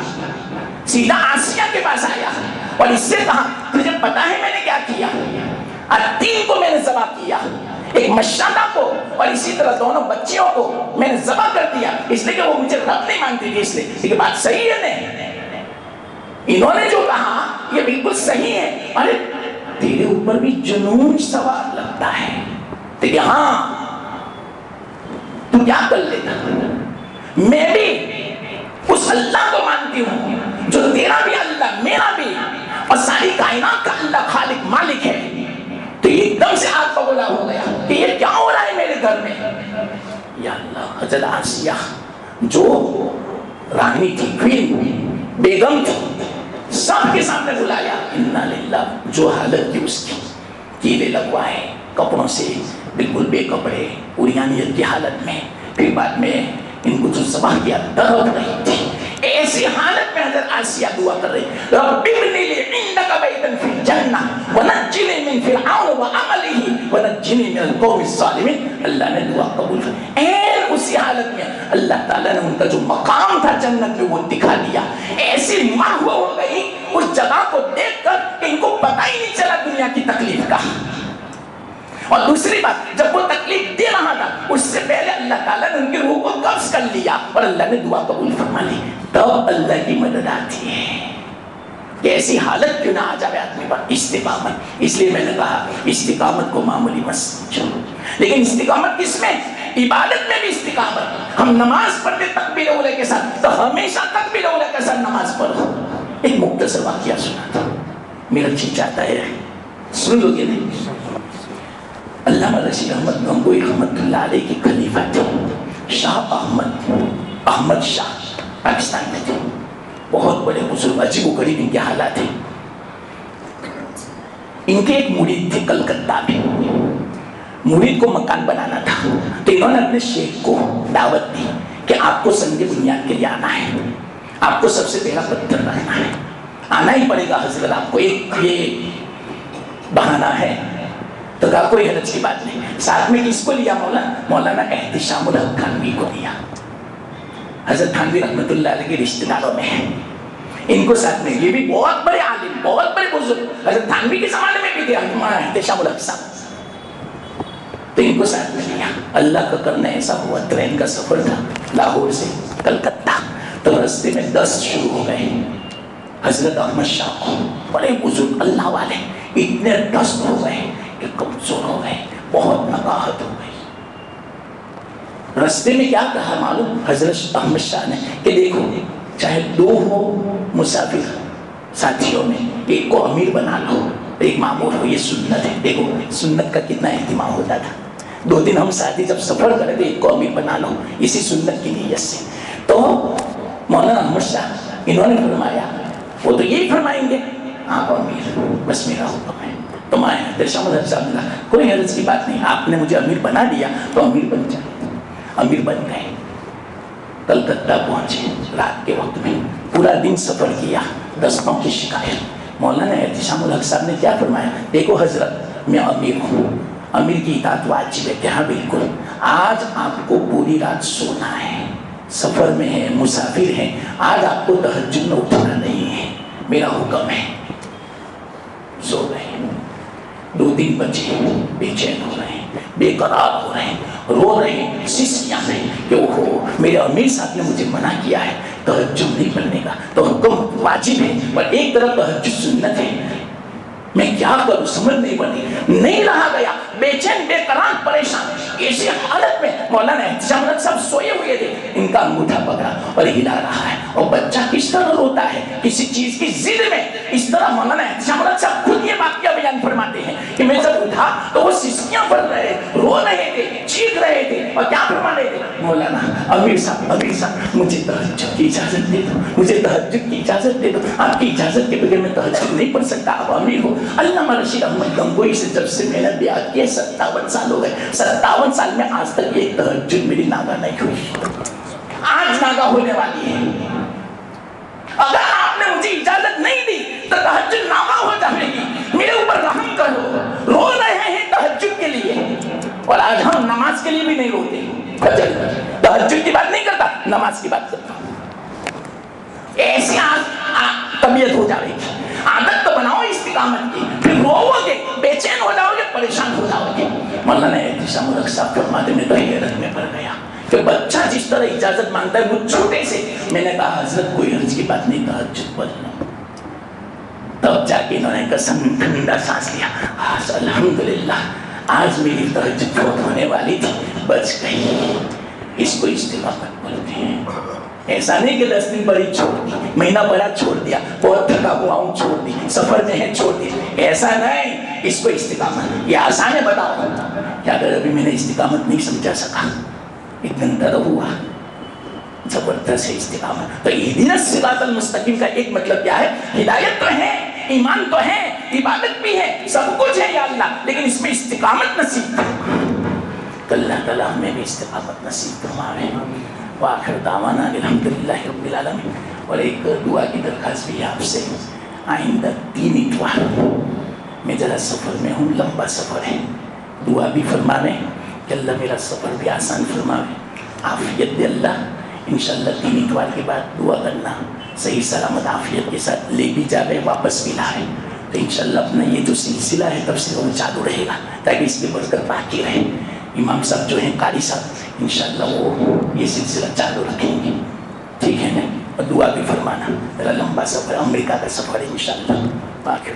سیدھا آسیہ کے پاس آیا اور اس سے کہا تجھے پتا ہے میں نے کیا کیا؟ 3 کو میں نے ذبح کیا، ایک مشادہ کو اور اسی طرح دونوں بچیوں کو میں نے ذبح کر دیا، اس لیے کہ وہ مجھے رب نہیں مانتی تھی، اس لیے کہ بات صحیح ہے نہیں، انہوں نے جو کہا یہ بالکل صحیح ہے۔ ارے تیرے اوپر بھی جنون سوار لگتا ہے کہ ہاں تو کیا کر لیتا، میں بھی اس اللہ کو مانتی ہوں جو تیرا بھی اللہ، میرا بھی، اور ساری کائنات کا اللہ خالق مالک ہے۔ تو یہ ایک دم سے آگ بگولا ہو گیا کہ یہ کیا ہو رہا ہے میرے گھر میں؟ یا اللہ، حضرت آسیہ جو رانی تھی، کوئین، بیگم تھی، سب کے سامنے بلایا، انا للہ، جو حالت تھی اس کی، کیلے لگوائے، کپڑوں سے بالکل بے کپڑے، عریانیت کی حالت میں، پھر بعد میں ان کو جو ذبح کیا تڑپ رہی تھی۔ ایسی حالت میں حضرت آسیہ دعا کر رہی، رب ابنی لی عندک بیتا فی الجنہ ونجنی من فرعون وعملہ ونجنی من القوم الظالمین۔ اللہ نے دعا قبول کی۔ اسی حالت میں اللہ تعالیٰ نے ان کا جو مقام تھا جنت میں وہ دکھا دیا۔ ایسی محو ہو گئی اس جگہ کو دیکھ کر کہ ان کو پتہ ہی نہیں چلا دنیا کی تکلیف کا۔ اور دوسری بات، جب وہ تکلیف دے رہا تھا اس سے پہلے اللہ تعالیٰ نے ان کی روح کو قبض کر لیا اور اللہ نے دعا قبول فرما لی، تب اللہ کی مدد آتی ہے۔ کہ ایسی حالت کیوں نہ آ جائے آدمی پر؟ استقامت۔ اس لیے میں نے کہا استقامت کو معمولی مت سمجھو، لیکن استقامت کس میں؟ عبادت میں بھی استقامت۔ ہم نماز پڑھتے تکبیر اولی کے ساتھ، تو ہمیشہ تکبیر اولی کے ساتھ نماز پڑھو۔ ایک مختصر واقعہ سنا تھا، میرا جی چاہتا ہے سن لو گے نہیں۔ علامہ رشید احمد گنگوئی رحمۃ اللہ علیہ کے خلیفہ تھے، شاہ احمد شاہ، پاکستان میں تھے، بہت بڑے بزرگ، عجیب و غریب ان کے حالات تھے۔ ان کے ایک مرید تھے کلکتہ میں، مرید کو مکان بنانا تھا، تو انہوں نے اپنے شیخ کو دعوت دی کہ آپ کو سنگ بنیاد کے لیے آنا ہے، آپ کو سب سے پہلا پتھر رکھنا ہے، آنا ہی پڑے گا حضرت آپ کو، ایک یہ بہانہ ہے۔ تو کہا کوئی حرج کی بات نہیں۔ ساتھ میں کس کو لیا؟ مولانا احتشام الحق تھانوی کو لیا، حضرت تھانوی رحمۃ اللہ علیہ کے رشتہ داروں میں ہے۔ ان کو ساتھ میں، یہ بھی بہت بڑے عالم، بہت بڑے بزرگ، حضرت تھانوی کے زمانے میں بھی تھے مولانا احتشام الحق صاحب، تو ان کو ساتھ میں لیا۔ اللہ کا کرنا ایسا ہوا، ٹرین کا سفر تھا لاہور سے کلکتہ، تو راستے میں دست شروع ہو گئے۔ حضرت احمد شاہ کو بڑے بزرگ اللہ والے اتنے دست ہو گئے کہ کمزور ہو گئے، بہت نقاہت ہو گئی۔ راستے میں کیا کہا معلوم حضرت احمد شاہ نے کہ دیکھو چاہے دو ہو مسافر ساتھیوں میں، ایک کو امیر بنا لو ایک معمور ہو، یہ سنت ہے۔ دیکھو سنت کا کتنا اہتمام ہوتا تھا۔ 2 دن ہم ساتھی جب سفر کرے تھے، ایک کو امیر بنا لو اسی سنت کی نیت سے۔ تو مولانا احمد شاہ انہوں نے فرمایا، وہ تو یہی فرمائیں گے آپ امیر، بس میرا حکم ہے۔ تو میں احتشام الحق صاحب نے کہا کوئی حرج کی بات نہیں، آپ نے مجھے امیر بنا دیا تو امیر بن جائے۔ امیر بن گئے، کلکتہ پہنچے رات کے وقت میں، پورا دن سفر کیا، دستوں کی شکایت۔ مولانا احتشام الحق صاحب نے کیا فرمایا، دیکھو حضرت میں امیر ہوں، امیر کی اطاعت واجب ہے۔ کہا بالکل، آج آپ کو پوری رات سونا ہے، سفر میں ہے، مسافر ہیں، آج آپ کو تہجد میں اٹھنا نہیں ہے، میرا حکم ہے۔ سو رہے، 2 دن بچے، بے چین ہو رہے ہیں، بے قرار ہو رہے ہیں، رو رہے ہیں، سسکیاں رہے کہ اوہو میرے امیر صاحب نے مجھے منع کیا ہے تہجد نہیں پڑھنے کا، تو حکم واجب ہے پر ایک طرف تہجد سنت ہے، میں کیا کروں سمجھ نہیں پڑی، نہیں رہا گیا، بے چین بے قرار پریشان۔ اسی حالت میں مولانا احتشام الحق صاحب سوئے ہوئے تھے، ان کا انگوٹھا پکڑا اور ہلا رہا ہے، اور بچہ کس طرح روتا ہے کسی چیز کی ضد میں، اس طرح مولانا احتشام الحق صاحب خود یہ واقعہ بیان فرماتے ہیں کہ میں جب اٹھا تو وہ سسکیاں پڑ رہے، رو رہے تھے، چیخ رہے تھے، اور کیا فرما رہے تھے، مولانا امیر صاحب مجھے تہجد کی اجازت دے دو، مجھے تہجد کی اجازت دے دو، آپ کی اجازت کے بغیر میں تہجد نہیں پڑھ سکتا، آپ امیر ہو۔ علامہ رشید احمد گنگوئی سے جب سے میں نے بیعت کیا 57 سال ہو گئے، 57 سال میں آج تک ایک تہجد میری ناگا نہیں ہوئی، آج ناگا ہونے والی ہے۔ اگر آپ نے مجھے اجازت نہیں دی تو تہجد ناگا ہو جائے گی، میرے اوپر رحم کرو، رو رہے ہیں تہجد کے لیے، اور آج ہم نماز کے لیے بھی نہیں روتے، تہجد کی بات نہیں کرتا، نماز کی بات کرتا ہوں۔ ایسی طبیعت ہو جائے گی، عادت تو بناؤ استقامت کی، پھر روو گے، بے چین ہو جاؤ گے، پریشان ہو جاؤ گے۔ مولانا احتشام الحق صاحب فرماتے میں تو حیرت میں پڑ گیا کہ بچہ جس طرح اجازت مانگتا ہے وہ چھوٹے سے، میں نے کہا حضرت کوئی حرج کی بات نہیں، تہجد پڑھ لو۔ تب جا کے انہوں نے قسم ٹھنڈا سانس لیا، الحمدللہ آج میری تہجد فوت ہونے والی تھی، بچ گئی۔ اس کو استقامت بولتے ہیں۔ ایسا نہیں کہ 10 دن پڑھی چھوڑ دی، مہینہ پڑھا چھوڑ دیا، بہت تھکا ہوا ہوں چھوڑ دی، سفر میں ہے چھوڑ دیا، ایسا نہیں، اس کو استقامت۔ یہ آسان ہے بتاؤ کہ اگر ابھی میں نے استقامت نہیں سمجھا سکا، اتنا درد ہوا، زبردست ہے استقامت۔ تو اہدنا الصراط المستقیم کا ایک مطلب کیا ہے، ہدایت تو ہے، ایمان تو ہے، عبادت بھی ہے، سب کچھ ہے یا اللہ، لیکن اس میں استقامت نصیب فرما۔ تو اللہ تعالیٰ ہمیں بھی استقامت نصیب فرمائے۔ وآخر دعوانا الحمدللہ رب العالمین۔ اور ایک دعا کی درخواست بھی آپ سے، آئندہ 3 اتوار میں ذرا سفر میں ہوں، لمبا سفر ہے، دعا بھی فرمانے کہ اللہ میرا سفر بھی آسان فرمائے، عافیت دے اللہ۔ انشاءاللہ 3 اتوار کے بعد دعا کرنا صحیح سلامت عافیت کے ساتھ لے بھی جا رہے، واپس بھی لائے، تو انشاءاللہ اپنا یہ جو سلسلہ ہے تفسیر وہ چالو رہے گا تاکہ اس کی برکت باقی رہے۔ امام صاحب جو ہیں قاری صاحب انشاءاللہ وہ یہ سلسلہ چالو رکھیں گے، ٹھیک ہے نا؟ اور دعا بھی فرمانا، ذرا لمبا سفر، امریکہ کا سفر ہے انشاءاللہ۔ باقی